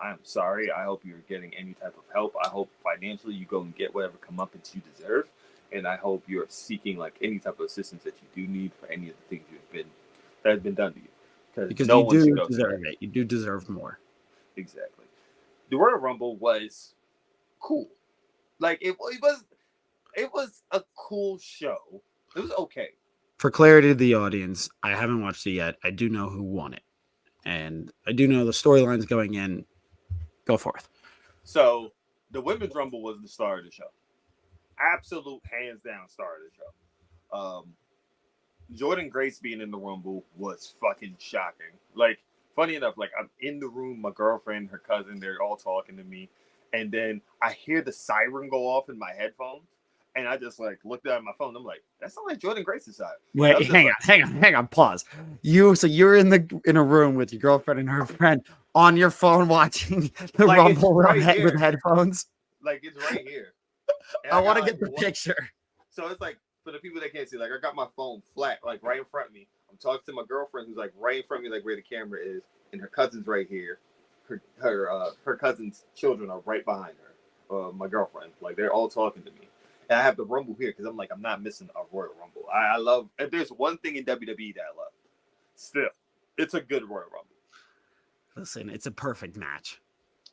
I'm sorry. I hope you're getting any type of help. I hope financially you go and get whatever comeuppance you deserve. And I hope you're seeking like any type of assistance that you do need for any of the things that have been done to you. Because no you one should do go to deserve that. it. You do deserve more. Exactly. The Royal Rumble was cool. Like it was a cool show. It was okay. For clarity to the audience, I haven't watched it yet. I do know who won it, and I do know the storylines going in. Go forth. So the Women's Rumble was the star of the show. Absolute hands down star of the show. Jordan Grace being in the Rumble was fucking shocking. Like, funny enough, like I'm in the room, my girlfriend, her cousin, they're all talking to me, and then I hear the siren go off in my headphones, and I just like looked down at my phone. I'm like, that sounds like Jordan Grace's siren. Wait, hang on, pause. You're in a room with your girlfriend and her friend on your phone watching the like, Rumble right with headphones. Like it's right here. I want to get the picture. So it's like, for the people that can't see, like I got my phone flat, like right in front of me. I'm talking to my girlfriend who's like right in front of me, like where the camera is, and her cousin's right here. Her cousin's children are right behind her. My girlfriend, like they're all talking to me, and I have the Rumble here because I'm like, I'm not missing a Royal Rumble. I love. If there's one thing in WWE that I love, still, it's a good Royal Rumble. Listen, it's a perfect match.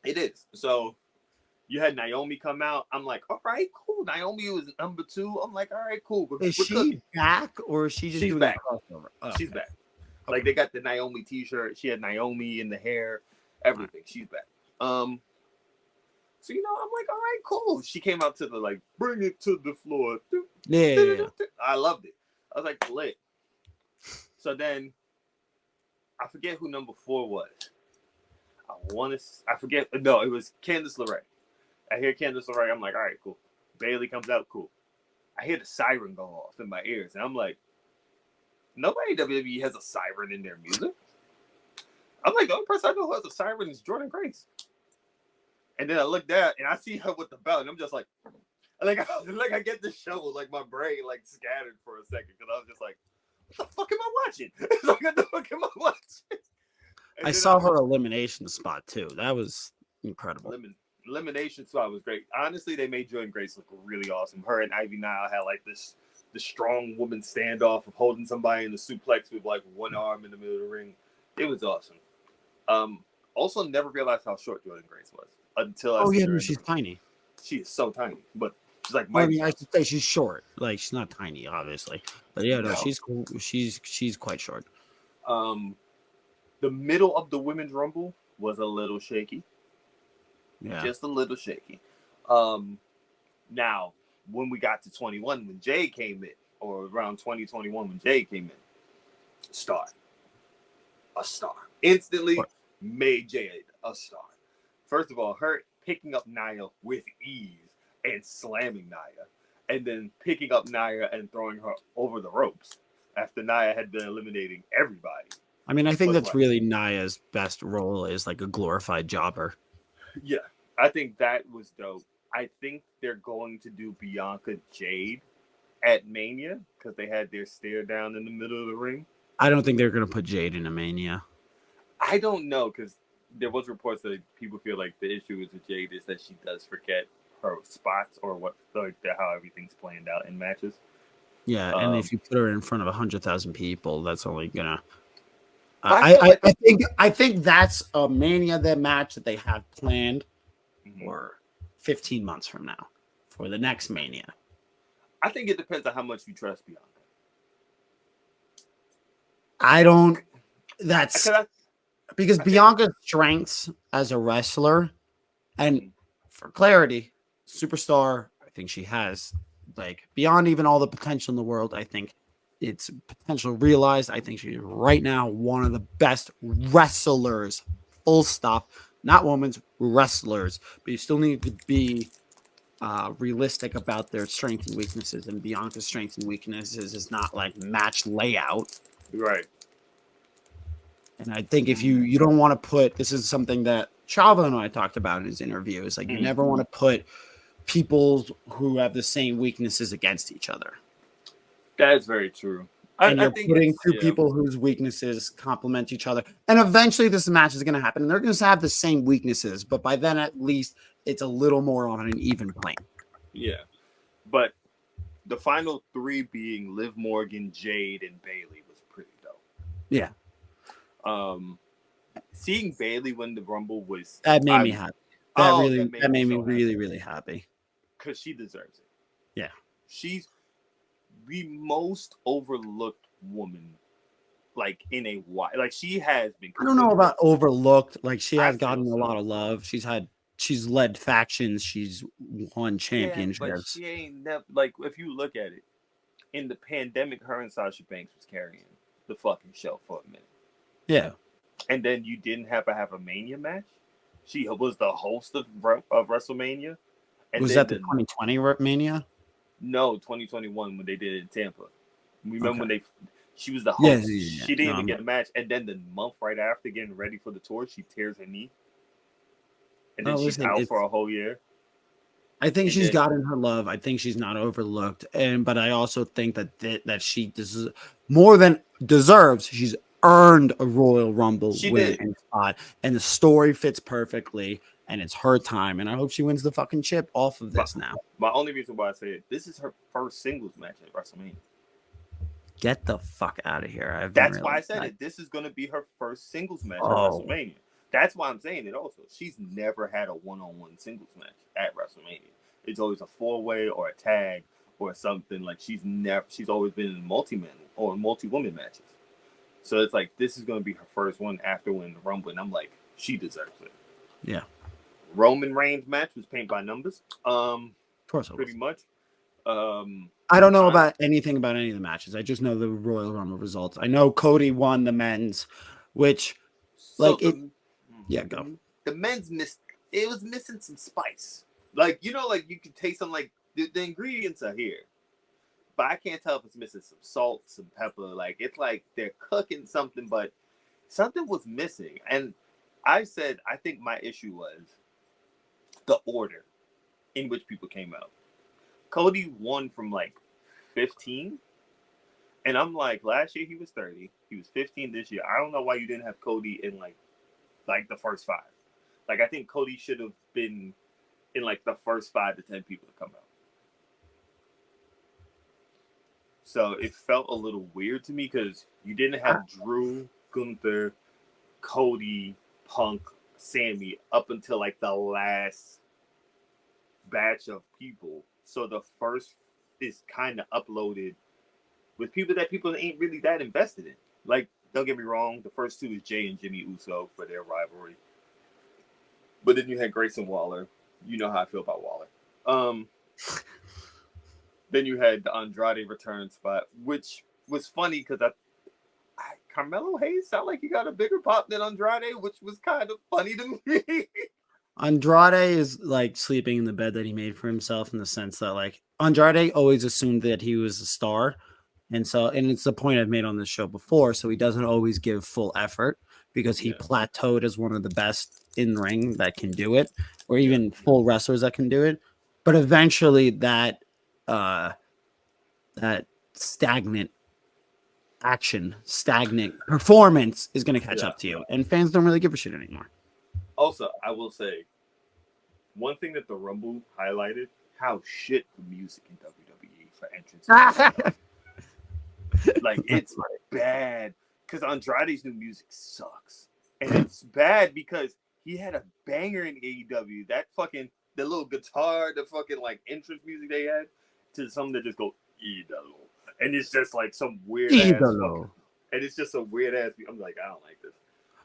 It is. So you had Naomi come out. I'm like, all right, cool. Naomi was number 2. I'm like, all right, cool. Is she back or is she just doing back? A crossover? Oh, she's back. Okay. Like they got the Naomi T-shirt. She had Naomi in the hair, everything. Right. She's back. So I'm like, all right, cool. She came out to the like, bring it to the floor. Yeah. I loved it. I was like, lit. So then, I forget who number 4 was. I forget. No, it was Candice LeRae. I hear Candice LeRae. I'm like, all right, cool. Bailey comes out, cool. I hear the siren go off in my ears, and I'm like, nobody WWE has a siren in their music. I'm like, the only person I know who has a siren is Jordan Grace. And then I look down, and I see her with the belt, and I'm just like I get the show, like my brain like scattered for a second, because I was just like, what the fuck am I watching? Like, what the fuck am I watching? I saw her elimination spot too. That was incredible. Elimination spot was great. Honestly, they made Jordan Grace look really awesome. Her and Ivy Nile had like the strong woman standoff of holding somebody in the suplex with like one arm in the middle of the ring. It was awesome. Also, never realized how short Jordan Grace was until I see her. She's tiny. She is so tiny, but she's like. I mean, I could say she's short. Like she's not tiny, obviously, but yeah, no, she's cool. She's quite short. The middle of the Women's Rumble was a little shaky. Yeah. Just a little shaky. Now, when we got to 21, when Jay came in, or around 2021 when Jay came in, a star. Instantly made Jay a star. First of all, her picking up Nia with ease and slamming Nia, and then picking up Nia and throwing her over the ropes after Nia had been eliminating everybody. I mean, I think that's really Nia's best role is like a glorified jobber. Yeah, I think that was dope. I think they're going to do Bianca Jade at Mania because they had their stare down in the middle of the ring. I don't think they're going to put Jade in a Mania. I don't know because there was reports that people feel like the issue with Jade is that she does forget her spots or what, like how everything's planned out in matches. Yeah, and if you put her in front of 100,000 people, that's only gonna. I think that's a Mania match that they have planned for 15 months from now for the next Mania. I think it depends on how much you trust Bianca. I don't. That's because Bianca's strengths as a wrestler, and for clarity, superstar. I think she has like beyond even all the potential in the world. I think it's potential realized. I think she's right now one of the best wrestlers. Full stop. Not women's wrestlers, but you still need to be realistic about their strengths and weaknesses. And Bianca's strengths and weaknesses is not like match layout, right? And I think if you don't want to put, this is something that Chavo and I talked about in his interview, is like you never want to put people who have the same weaknesses against each other. That is very true. And you're putting two people whose weaknesses complement each other. And eventually this match is going to happen. And they're going to have the same weaknesses. But by then, at least, it's a little more on an even plane. Yeah. But the final 3 being Liv Morgan, Jade, and Bayley was pretty dope. Yeah. Seeing Bailey win the Rumble was That made me happy. That made me so really, really happy. Because she deserves it. Yeah. She's the most overlooked woman, like in a while. Like she has been. I don't know about overlooked. Like she has gotten a so. lot of love. She's led factions. She's won championships. Yeah, but she ain't never like if you look at it, in the pandemic, her and Sasha Banks was carrying the fucking show for a minute. Yeah. And then you didn't have to have a Mania match. She was the host of WrestleMania. And was that the 2020 Mania? No, 2021 when they did it in Tampa. Remember when she was the host. Yeah. She didn't even get a match. And then the month right after getting ready for the tour, she tears her knee. And then she's out for a whole year. I think she's gotten her love. I think she's not overlooked. But I also think that she more than deserves. She's earned a Royal Rumble win and spot. And the story fits perfectly. And it's her time. And I hope she wins the fucking chip off of this now. My only reason why I say it, this is her first singles match at WrestleMania. Get the fuck out of here. That's why I said it. This is going to be her first singles match at WrestleMania. That's why I'm saying it also. She's never had a one-on-one singles match at WrestleMania. It's always a four-way or a tag or something. Like she's always been in multi-man or multi-woman matches. So it's like this is going to be her first one after winning the Rumble. And I'm like, she deserves it. Yeah. Roman Reigns match was paint by numbers. Of course pretty much. I don't know about anything about any of the matches. I just know the Royal Rumble results. I know Cody won the men's, which go. The men's was missing some spice. Like, you know, like you can taste some like the ingredients are here. But I can't tell if it's missing some salt, some pepper. Like it's like they're cooking something, but something was missing. And I think my issue was the order in which people came out. Cody won from like 15. And I'm like, last year he was 30. He was 15 this year. I don't know why you didn't have Cody in like the first 5. Like I think Cody should have been in like the first 5 to 10 people to come out. So it felt a little weird to me because you didn't have Drew, Gunther, Cody, Punk, Sammy up until like the last batch of people. So the first is kind of uploaded with people that people ain't really that invested in. Like, don't get me wrong, the first 2 is Jay and Jimmy Uso for their rivalry. But then you had Grayson Waller. You know how I feel about Waller. Then you had the Andrade return spot, which was funny because Carmelo Hayes sound like he got a bigger pop than Andrade, which was kind of funny to me. Andrade is like sleeping in the bed that he made for himself in the sense that like Andrade always assumed that he was a star. And it's the point I've made on this show before. So he doesn't always give full effort because he plateaued as one of the best in ring that can do it, or even full wrestlers that can do it. But eventually that stagnant performance is going to catch up to you. And fans don't really give a shit anymore. Also, I will say one thing that the Rumble highlighted, how shit the music in WWE for entrances. Like, it's bad because Andrade's new music sucks. And it's bad because he had a banger in AEW. That fucking, the little guitar, the fucking, like, entrance music they had to something that just go, Idolo. And it's just, like, some weird ass fucking, and it's just a weird ass, I'm like, I don't like this.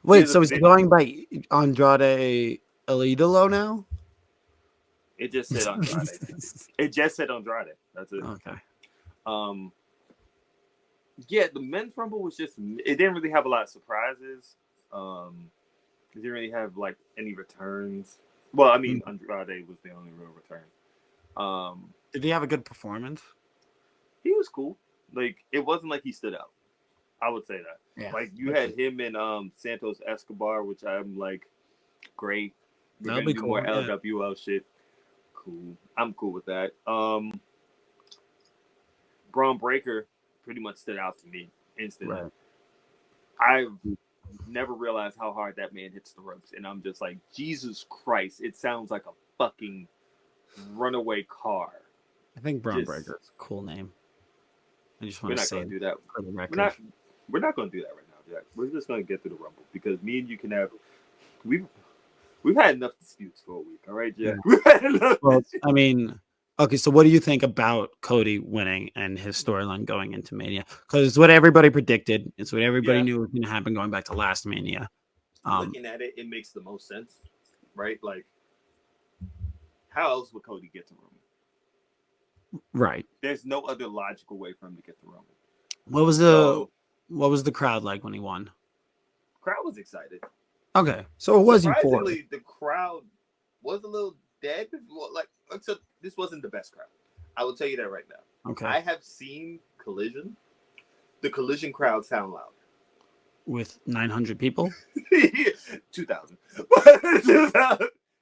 Wait, so is it going by Andrade El Idolo now? It just said Andrade. It just said Andrade. That's it. Okay. Yeah, the men's rumble was just, it didn't really have a lot of surprises. It didn't really have like any returns. Well, I mean, Andrade was the only real return. Did he have a good performance? He was cool. Like, it wasn't like he stood out. I would say that. Yeah. Like, you had him and Santos Escobar, which I'm like, great. We're gonna do more LWL shit. Cool. I'm cool with that. Braun Breaker pretty much stood out to me instantly. Right. I've never realized how hard that man hits the ropes, and I'm just like, Jesus Christ! It sounds like a fucking runaway car. I think Braun Breaker is a cool name. I just want to say do that. For the record. We're not going to do that right now, Jack. We're just gonna get to the Rumble because me and you can have we've had enough disputes for a week. All right, Jack. Yeah. We've had enough. Well, I mean, okay, so what do you think about Cody winning and his storyline going into Mania? Because it's what everybody predicted. It's what everybody knew was going to happen going back to last Mania. Looking at it, it makes the most sense, right? Like, how else would Cody get to Rumble? Right. There's no other logical way for him to get to Rumble. What was the crowd like when he won? Crowd was excited. Okay, so it was surprisingly, the crowd was a little dead. Like, except this wasn't the best crowd. I will tell you that right now. Okay. I have seen Collision. The Collision crowd sound loud. With 900 people? 2,000.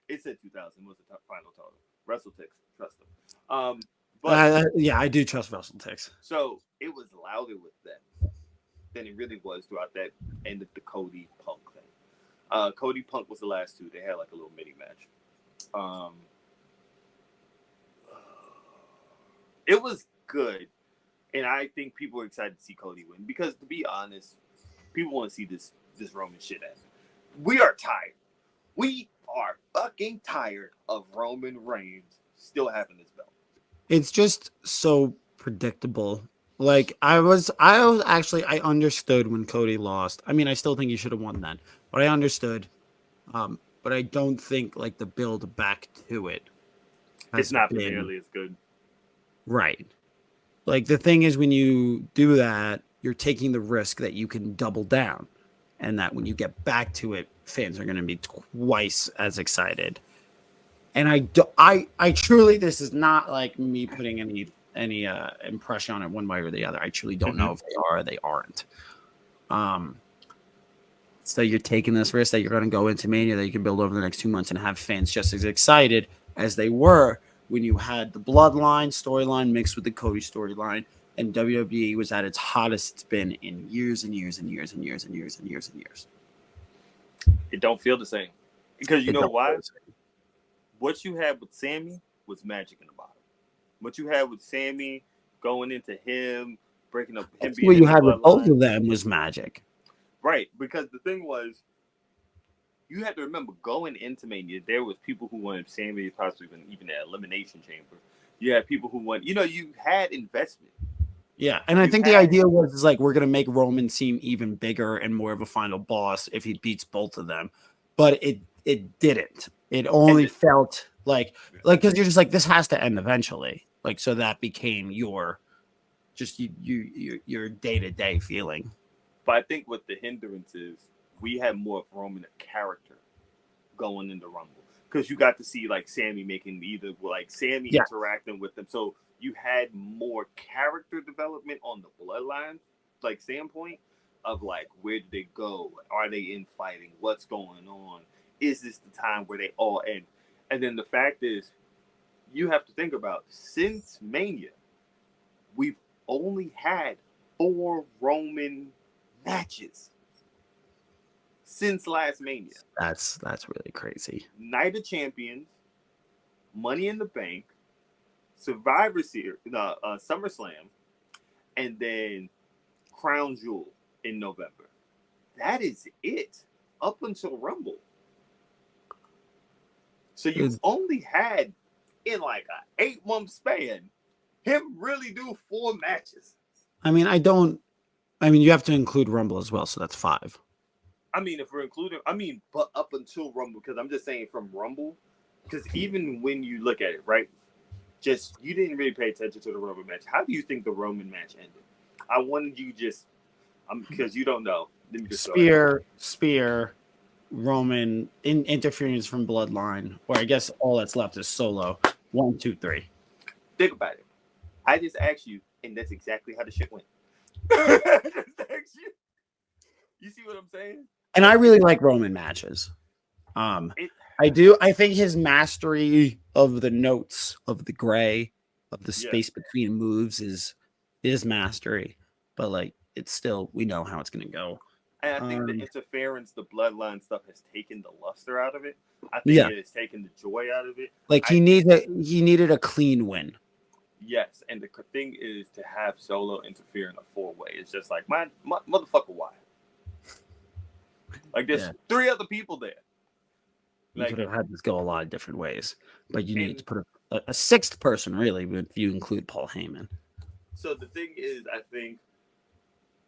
It said 2,000 was the final total. WrestleTix, trust them. Yeah, I do trust WrestleTix. So it was louder with them than it really was throughout that end of the Cody Punk thing. Cody Punk was the last two. They had like a little mini match. It was good, and I think people are excited to see Cody win because, to be honest, people want to see this Roman shit happen. We are tired. We are fucking tired of Roman Reigns still having this belt. It's just so predictable. Like I understood when Cody lost. I mean, I still think he should have won then, but I understood. But I don't think like the build back to it. It's not nearly as good. Right. Like the thing is when you do that, you're taking the risk that you can double down and that when you get back to it, fans are going to be twice as excited. And I truly, this is not like me putting any impression on it one way or the other. I truly don't know if they are or they aren't. So you're taking this risk that you're going to go into Mania that you can build over the next 2 months and have fans just as excited as they were when you had the Bloodline storyline mixed with the Cody storyline, and WWE was at its hottest it's been in years and years and years and years and years and years and years. It don't feel the same because you know why? What you had with Sammy was magic in the bottom. What you had with Sammy going into him breaking up him. What you had with both of them was magic, right? Because the thing was, you had to remember going into Mania, there was people who wanted Sammy possibly even an elimination chamber. You had people who want, you had investment. Yeah, and I think the idea was like we're gonna make Roman seem even bigger and more of a final boss if he beats both of them, but it didn't. It only felt like because you're just like this has to end eventually. Like so that became your day-to-day feeling. But I think what the hindrance is, we had more of Roman character going in the Rumble because you got to see like Sammy making interacting with them. So you had more character development on the Bloodline like standpoint of like where did they go? Are they infighting? What's going on? Is this the time where they all end? And then the fact is, you have to think about since Mania, we've only had 4 Roman matches since last Mania. That's really crazy. Night of Champions, Money in the Bank, Survivor Series, SummerSlam, and then Crown Jewel in November. That is it up until Rumble. So you've only had in like an 8-month span him really do 4 matches. I mean, you have to include Rumble as well, so that's 5. I mean, if we're including, but up until Rumble, because I'm just saying from Rumble, because even when you look at it, right, just you didn't really pay attention to the Roman match. How do you think the Roman match ended? I wanted you because you don't know. Let me just Spear, Roman interference from Bloodline, or I guess all that's left is Solo. 1, 2, 3. Think about it. I just asked you, and that's exactly how the shit went. You see what I'm saying? And I really like Roman matches. I do. I think his mastery of the notes of the gray, of the space between moves is mastery. But like, it's still, we know how it's going to go. And I think the interference, the Bloodline stuff has taken the luster out of it. I think it has taken the joy out of it. Like he needed a clean win. Yes, and the thing is to have Solo interfere in a 4-way. It's just like my motherfucker, why? Like there's Yeah. 3 other people there. You could have had this go a lot of different ways, but you needed And to put a 6th person, really, if you include Paul Heyman. so the thing is, I think,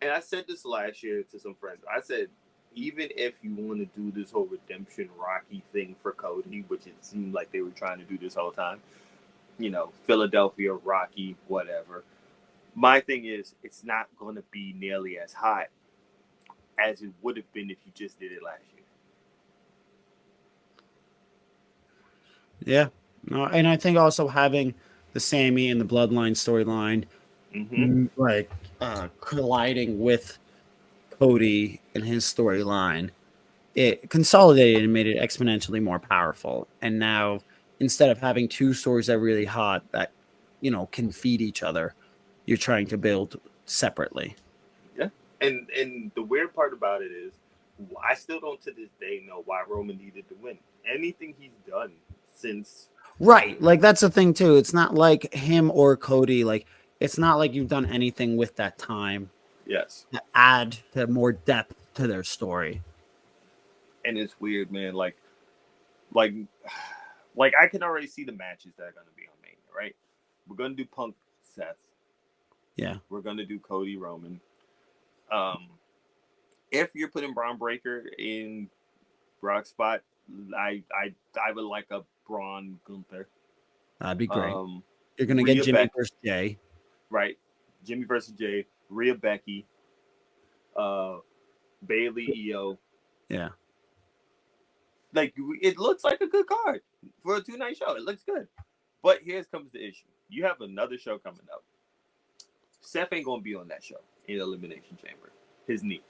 and I said this last year to some friends. I said, even if you want to do this whole redemption Rocky thing for Cody, which it seemed like they were trying to do this whole time, Philadelphia, Rocky, whatever. My thing is, it's not going to be nearly as hot as it would have been if you just did it last year. Yeah. No, and I think also having the Sammy and the Bloodline storyline, like colliding with Cody and his storyline, it consolidated and made it exponentially more powerful. And now, instead of having 2 stories that are really hot that can feed each other, you're trying to build separately. Yeah, and the weird part about it is, I still don't to this day know why Roman needed to win. Anything he's done since, right? Like that's the thing too. It's not like him or Cody. Like it's not like you've done anything with that time. Yes, To add to more depth to their story. And it's weird, man. Like I can already see the matches that are going to be on Mania, right? We're going to do Punk Seth. Yeah. We're going to do Cody Roman. If you're putting Braun Breaker in Brock's spot, I would like a Braun Gunther. That'd be great. You're going to get Jimmy versus Jay. Right. Jimmy versus Jay. Rhea Becky. Bailey Io. Yeah. Like, it looks like a good card for a 2-night show. It looks good. But here comes the issue. You have another show coming up. Seth ain't going to be on that show in Elimination Chamber. His knee.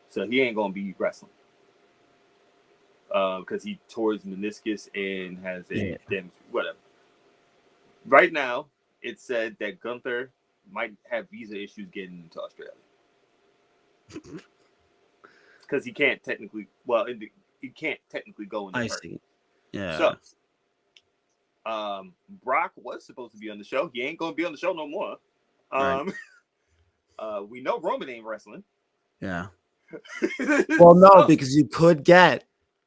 So he ain't going to be wrestling. Because he tore his meniscus and has a damage. Whatever. Right now, it said that Gunther might have visa issues getting into Australia. Because he can't technically, he can't technically go in the see. Yeah. So, Brock was supposed to be on the show. He ain't going to be on the show no more. Right. We know Roman ain't wrestling. Yeah. Well, no, because you could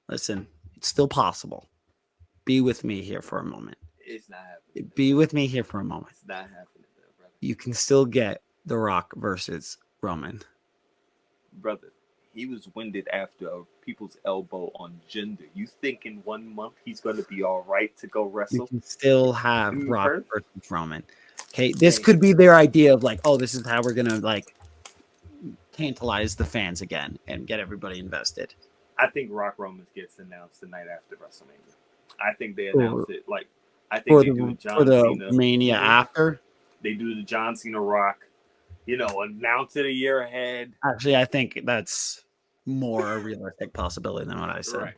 listen, it's still possible. Be with me here for a moment. It's not happening. Be with me here for a moment. It's not happening, brother. You can still get The Rock versus Roman. Brother, he was winded after people's elbow on Jinder. You think in 1 month he's going to be all right to go wrestle? You can still have Rock versus Roman. Okay, this could be their idea of like, oh, this is how we're going to like tantalize the fans again and get everybody invested. I think Rock Romans gets announced the night after WrestleMania. I think they announce it like, I think they do a John Cena Mania after. They do the John Cena Rock. Announce it a year ahead. Actually, I think that's more a realistic possibility than what I said. Right.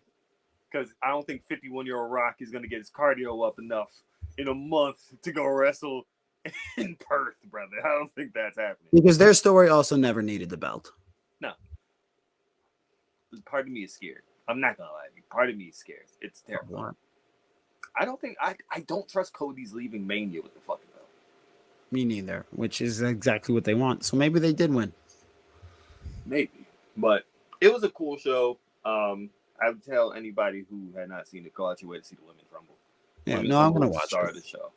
Because I don't think 51-year-old Rock is going to get his cardio up enough in a month to go wrestle in Perth, brother. I don't think that's happening. Because their story also never needed the belt. No. Part of me is scared. I'm not going to lie to you. Part of me is scared. It's terrible. I don't trust Cody's leaving Mania with the fucking belt. Me neither, which is exactly what they want. So maybe they did win. Maybe. But it was a cool show. I would tell anybody who had not seen it, go out your way to see the Women's Rumble. Yeah, I'm going to watch start of the show.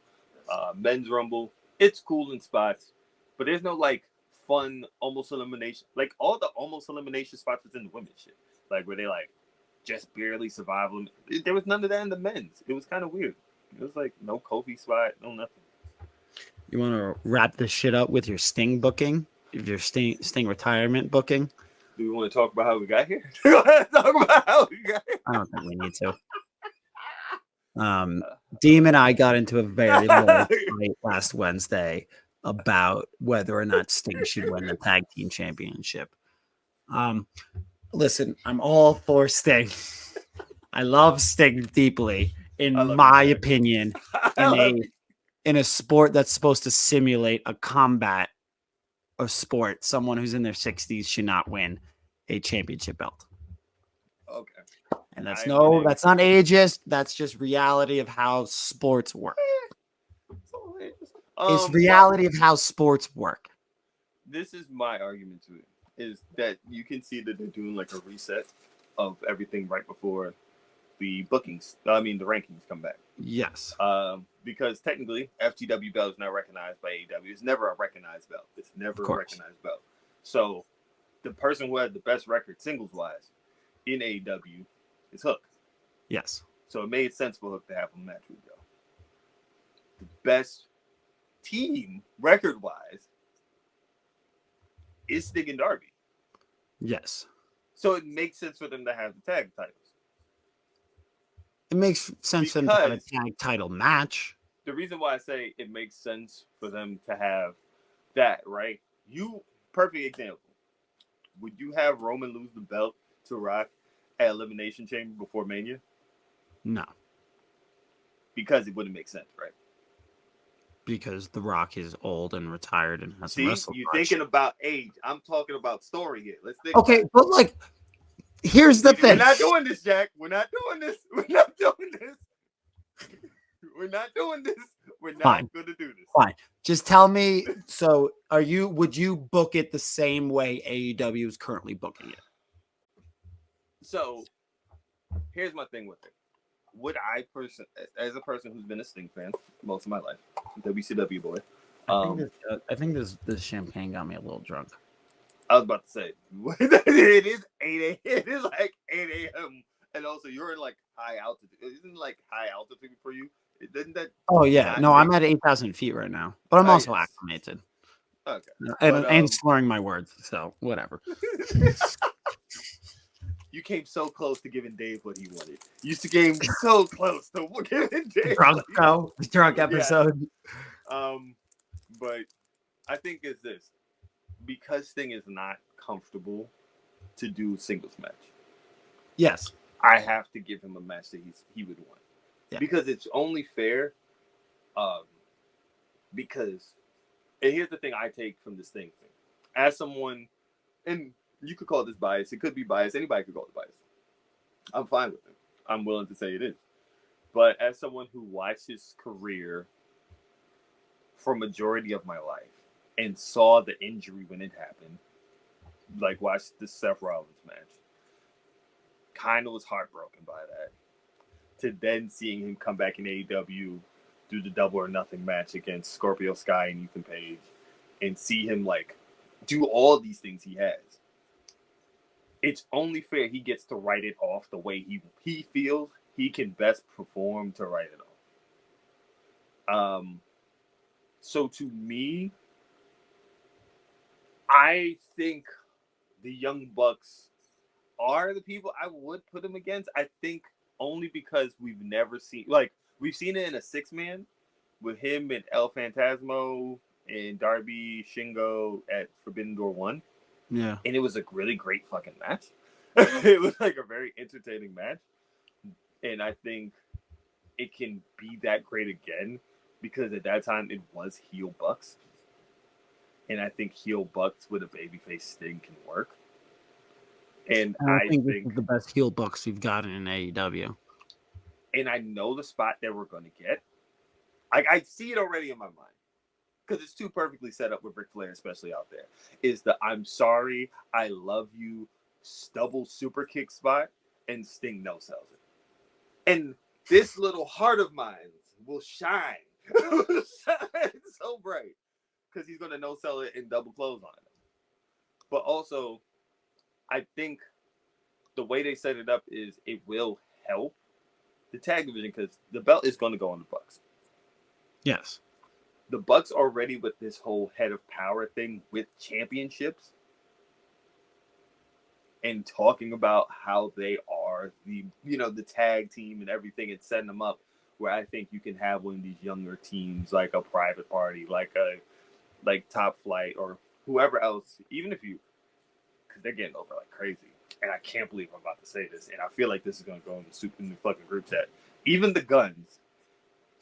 Men's Rumble, it's cool in spots, but there's no like fun almost elimination. Like all the almost elimination spots within the women's shit. Like where they like just barely survive. There was none of that in the men's. It was kind of weird. It was like no Kofi spot, no nothing. You want to wrap this shit up with your Sting booking? Your Sting retirement booking? Do we want to talk about how we got here? Talk about how we got here? I don't think we need to. Deem and I got into a very long fight last Wednesday about whether or not Sting should win the tag team championship. Listen, I'm all for Sting. I love Sting deeply, in my opinion. In a sport that's supposed to simulate a combat of sport, someone who's in their 60s should not win a championship belt. Okay. And that's not ageist. That's just reality of how sports work. It's reality of how sports work. This is my argument to it. is that you can see that they're doing like a reset of everything right before the the rankings come back. Yes. Because technically, FTW belt is not recognized by AEW. It's never a recognized belt. It's never a recognized belt. So the person who had the best record singles-wise in AEW is Hook. Yes. So it made sense for Hook to have a match with Joe. The best team record-wise is Sting and Darby. Yes. So it makes sense for them to have the tag titles. It makes sense for them to have a tag title match. The reason why I say it makes sense for them to have that, right? Perfect example. Would you have Roman lose the belt to Rock at Elimination Chamber before Mania? No. Because it wouldn't make sense, right? Because The Rock is old and retired and hasn't wrestled you're much. Thinking about age. I'm talking about story here. Let's think. Okay, but like, here's the thing. We're not doing this, Jack. We're not doing this. We're not doing this. We're not doing this. We're not going to do this. Fine. Just tell me. So, would you book it the same way AEW is currently booking it? So, here's my thing with it. Would I as a person who's been a Sting fan most of my life, WCW boy, I think this champagne got me a little drunk. I was about to say it is 8 a.m. It is like 8 a.m. And also you're in like high altitude. Isn't like high altitude for you? Isn't that? Oh yeah, no, I'm at 8,000 feet right now, but I'm also acclimated. Okay, and slurring my words, so whatever. You came so close to giving Dave what he wanted. You came so close to giving Dave. Drunk episode. Yeah. But I think it's this. Because Sting is not comfortable to do singles match. Yes. I have to give him a match that he would want. Yeah. Because it's only fair. Because, and here's the thing I take from this Sting thing. As someone, and you could call this bias. It could be bias. Anybody could call it bias. I'm fine with it. I'm willing to say it is. But as someone who watched his career for majority of my life and saw the injury when it happened, like watched the Seth Rollins match, kind of was heartbroken by that. To then seeing him come back in AEW, do the Double or Nothing match against Scorpio Sky and Ethan Page, and see him like do all these things he has. It's only fair he gets to write it off the way he feels he can best perform to write it off. So to me, I think the Young Bucks are the people I would put him against. I think only because we've never seen, like, we've seen it in a 6-man with him and El Phantasmo and Darby Shingo at Forbidden Door 1. Yeah. And it was a really great fucking match. It was like a very entertaining match. And I think it can be that great again because at that time it was heel Bucks. And I think heel Bucks with a babyface Sting can work. And I think this is the best heel Bucks we've gotten in AEW. And I know the spot that we're going to get. I see it already in my mind. Because it's too perfectly set up with Ric Flair, especially out there. Is the I'm sorry, I love you, double super kick spot, and Sting no sells it. And this little heart of mine will shine. It's so bright. Because he's going to no sell it and double close on it. But also, I think the way they set it up is it will help the tag division because the belt is going to go on the Bucks. Yes. The Bucks already with this whole head of power thing with championships and talking about how they are the tag team and everything and setting them up where I think you can have one of these younger teams like a Private Party, like Top Flight or whoever else, even if you, because they're getting over like crazy. And I can't believe I'm about to say this. And I feel like this is going to go in the fucking group chat. Even the Guns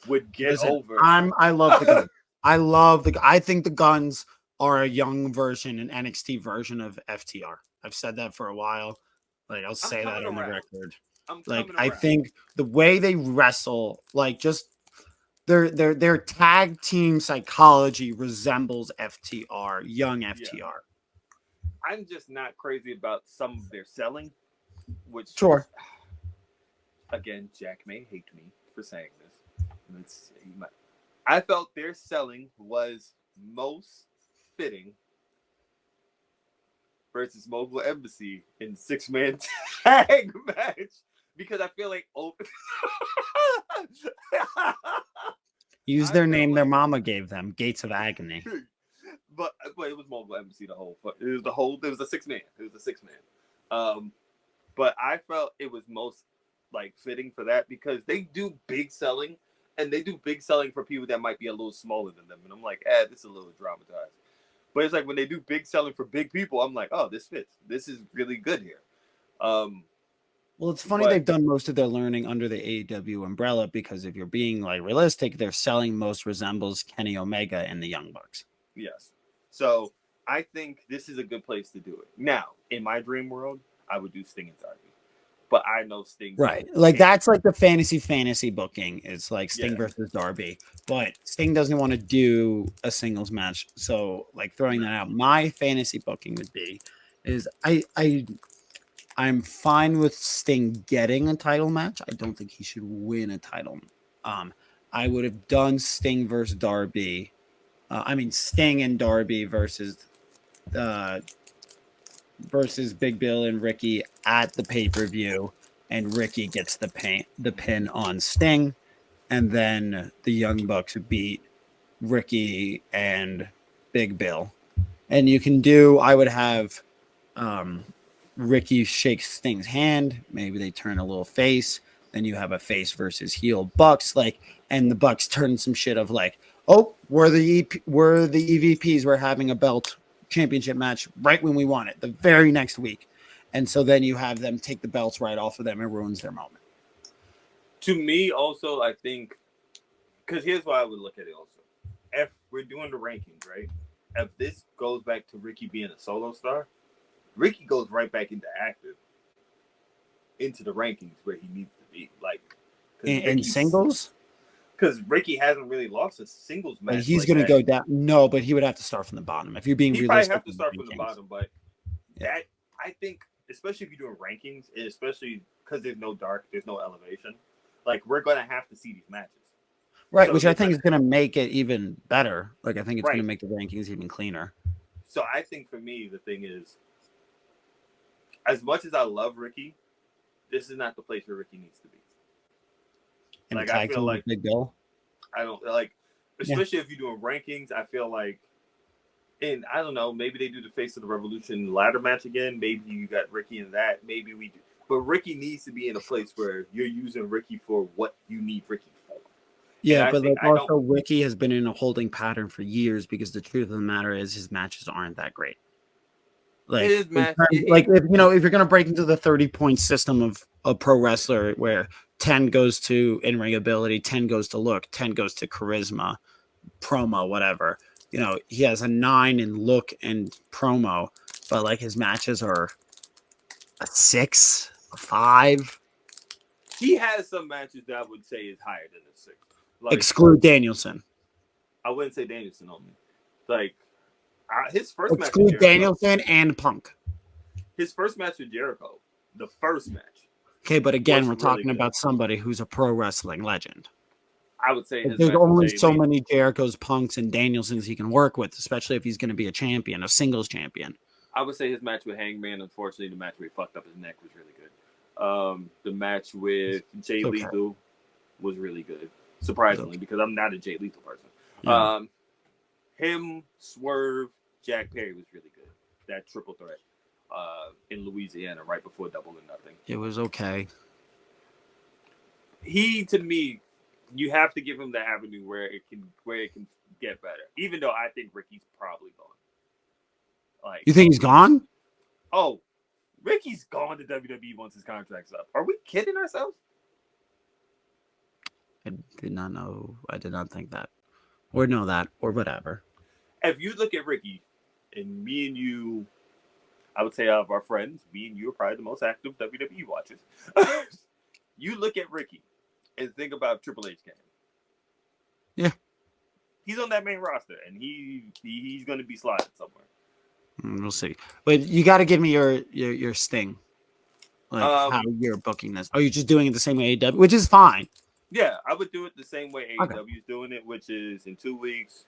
would get over. I love the Guns. I think the Guns are a young version, an NXT version of FTR. I've said that for a while. Like I'll say that on the record. I think the way they wrestle, like just their tag team psychology resembles FTR, young FTR. I'm just not crazy about some of their selling, which Sure. again, Jack may hate me for saying this. I felt their selling was most fitting versus Mogul Embassy in 6-man tag match because I feel like Use their name their mama gave them, Gates of Agony. But it was Mogul Embassy it was a 6-man. It was a 6-man. But I felt it was most like fitting for that because they do big selling and they do big selling for people that might be a little smaller than them. And I'm like, this is a little dramatized. But it's like when they do big selling for big people, I'm like, oh, this fits. This is really good here. Well, it's funny they've done most of their learning under the AEW umbrella because if you're being like realistic, their selling most resembles Kenny Omega and the Young Bucks. Yes. So I think this is a good place to do it. Now, in my dream world, I would do Sting and Darby. But I know Sting. Right. Like that's like the fantasy booking. It's like Sting versus Darby. But Sting doesn't want to do a singles match. So like throwing that out, my fantasy booking would be is I'm fine with Sting getting a title match. I don't think he should win a title. I would have done Sting versus Darby. Sting and Darby versus Big Bill and Ricky at the pay-per-view, and Ricky gets the pin on Sting, and then the Young Bucks beat Ricky and Big Bill. And you can do, I would have Ricky shake Sting's hand, maybe they turn a little face, then you have a face versus heel Bucks, like, and the Bucks turn some shit of like, oh, we're the EVPs, we're having a belt championship match right when we want it, the very next week. And so then you have them take the belts right off of them and ruins their moment. To me, also, I think, because here's why I would look at it also. If we're doing the rankings, right? If this goes back to Ricky being a solo star, Ricky goes right back into the rankings where he needs to be. Like, in singles? Because Ricky hasn't really lost a singles match. But he's going to go down. No, but he would have to start from the bottom. If you're being realistic, he probably have to start from the bottom. But that, I think, especially if you're doing rankings, and especially because there's no dark, there's no elevation, like we're going to have to see these matches. Right, so which I think is going to make it even better. Like I think it's going to make the rankings even cleaner. So I think for me, the thing is, as much as I love Ricky, this is not the place where Ricky needs to be. And like I feel like Big Bill. I don't like, especially if you're doing rankings. I feel like, and I don't know, maybe they do the Face of the Revolution ladder match again. Maybe you got Ricky in that. Maybe we do, but Ricky needs to be in a place where you're using Ricky for what you need Ricky for. Yeah, but like also Ricky has been in a holding pattern for years because the truth of the matter is his matches aren't that great. Like, if you're gonna break into the 30-point system of a pro wrestler where 10 goes to in-ring ability, 10 goes to look, 10 goes to charisma, promo, whatever. You know, he has a 9 in look and promo, but like his matches are a 6, a 5. He has some matches that I would say is higher than a 6. Like, exclude Danielson. I wouldn't say Danielson only. Like his first match. Exclude Danielson and Punk. His first match with Jericho, the first match. Okay, but again, we're talking about somebody who's a pro wrestling legend. I would say there's only so many Jericho's, Punks, and Danielsons he can work with, especially if he's going to be a champion, a singles champion. I would say his match with Hangman, unfortunately, the match where he fucked up his neck was really good. The match with Jay Lethal was really good, surprisingly, because I'm not a Jay Lethal person. Yeah. Him, Swerve, Jack Perry was really good. That triple threat in Louisiana right before Double or Nothing. It was okay. He, to me, you have to give him the avenue where it can get better. Even though I think Ricky's probably gone. Like, you think he's gone? Oh, Ricky's gone to WWE once his contract's up. Are we kidding ourselves? I did not know. I did not think that. Or know that. Or whatever. If you look at Ricky, and me and you, I would say of our friends, me and you are probably the most active WWE watchers. You look at Ricky and think about Triple H game. Yeah. He's on that main roster, and he's going to be slotted somewhere. We'll see. But you got to give me your sting, like how you're booking this. Are you just doing it the same way AEW, which is fine? Yeah, I would do it the same way Okay. AEW is doing it, which is in 2 weeks.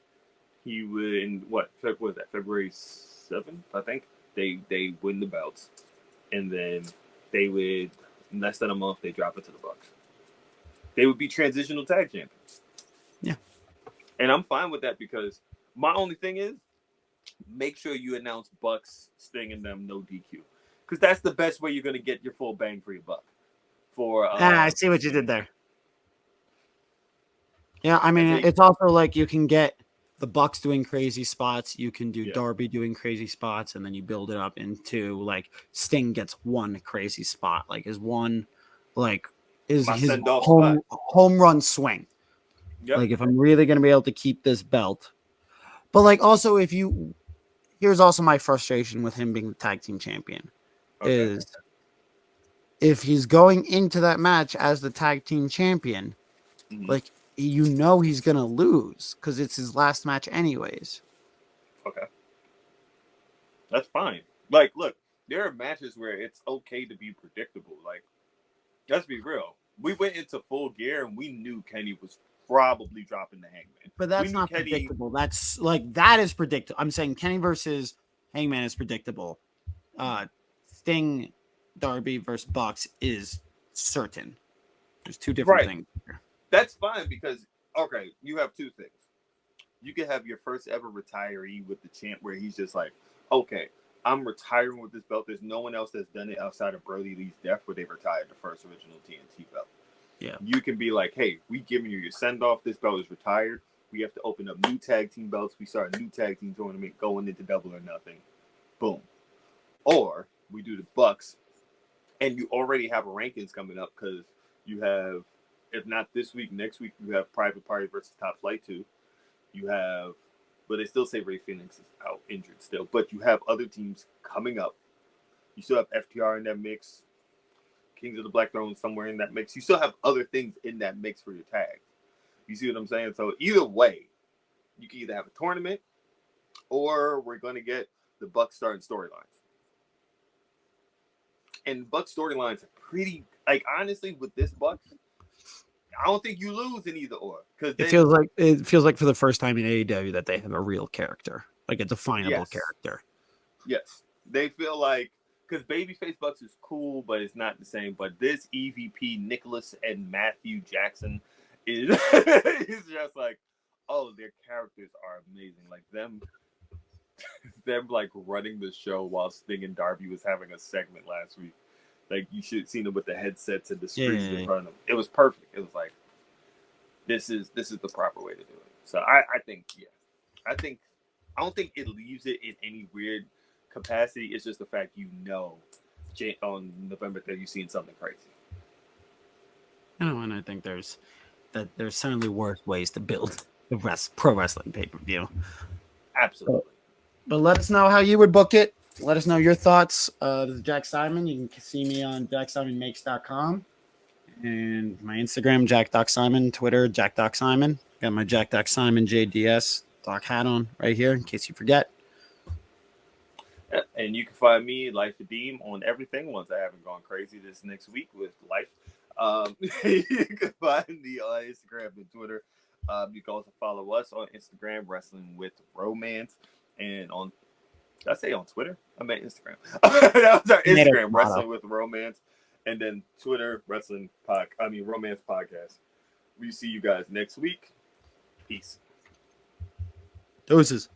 He would in what was that, February 7th, I think. They win the belts, and then they would in less than a month they drop it to the Bucks. They would be transitional tag champions. Yeah, and I'm fine with that because my only thing is make sure you announce Bucks, Sting, and them no DQ, because that's the best way you're gonna get your full bang for your buck. For I see what you did there. Yeah, I mean, it's also like you can get the Bucks doing crazy spots. You can do Darby doing crazy spots, and then you build it up into like Sting gets one crazy spot, like is his home run swing. Yep. Like if I'm really gonna be able to keep this belt, but like also here's also my frustration with him being the tag team champion is if he's going into that match as the tag team champion, like. He's gonna lose because it's his last match anyways. Okay, that's fine. Like, look, there are matches where it's okay to be predictable. Like, let's be real. We went into Full Gear and we knew Kenny was probably dropping the Hangman. But that's not predictable. That's like that is predictable. I'm saying Kenny versus Hangman is predictable. Sting, Darby versus Bucks is certain. There's two different things here. That's fine because, okay, you have two things. You can have your first ever retiree with the champ where he's just like, okay, I'm retiring with this belt. There's no one else that's done it outside of Brody Lee's death where they retired the first original TNT belt. Yeah. You can be like, hey, we giving you your send-off. This belt is retired. We have to open up new tag team belts. We start a new tag team tournament going into Double or Nothing. Boom. Or we do the Bucks and you already have rankings coming up because you have, if not this week, next week, you have Private Party versus Top Flight 2. You have, but they still say Ray Phoenix is out injured still. But you have other teams coming up. You still have FTR in that mix. Kings of the Black Throne somewhere in that mix. You still have other things in that mix for your tag. You see what I'm saying? So either way, you can either have a tournament or we're going to get the Bucks starting storylines. And Bucks storylines are pretty, like, honestly, with this Bucks, I don't think you lose in either or. Because it feels like for the first time in AEW that they have a real character, like a definable character. Yes, they feel like because Babyface Bucks is cool, but it's not the same. But this EVP Nicholas and Matthew Jackson is just like, oh, their characters are amazing. Like them like running the show while Sting and Darby was having a segment last week. Like you should have seen them with the headsets and the screens in front of them. It was perfect. It was like this is the proper way to do it. So I think I don't think it leaves it in any weird capacity. It's just the fact on November 3rd you've seen something crazy. And I think there's certainly worse ways to build the pro wrestling pay-per-view. Absolutely. But let us know how you would book it. Let us know your thoughts. This is Jack Simon. You can see me on JackSimonMakes.com and my Instagram, JackDocSimon, Twitter, JackDocSimon. Got my Jack Doc Simon JDS Doc hat on right here in case you forget. And you can find me, Life of Deem, on everything once I haven't gone crazy this next week with life. You can find me on Instagram and Twitter. You can also follow us on Instagram, Wrestling with Wromance, and on, did I say on Twitter? I meant Instagram. That was our Instagram, Wrestling with Wromance, and then Twitter, Wromance Podcast. We see you guys next week. Peace. Doses.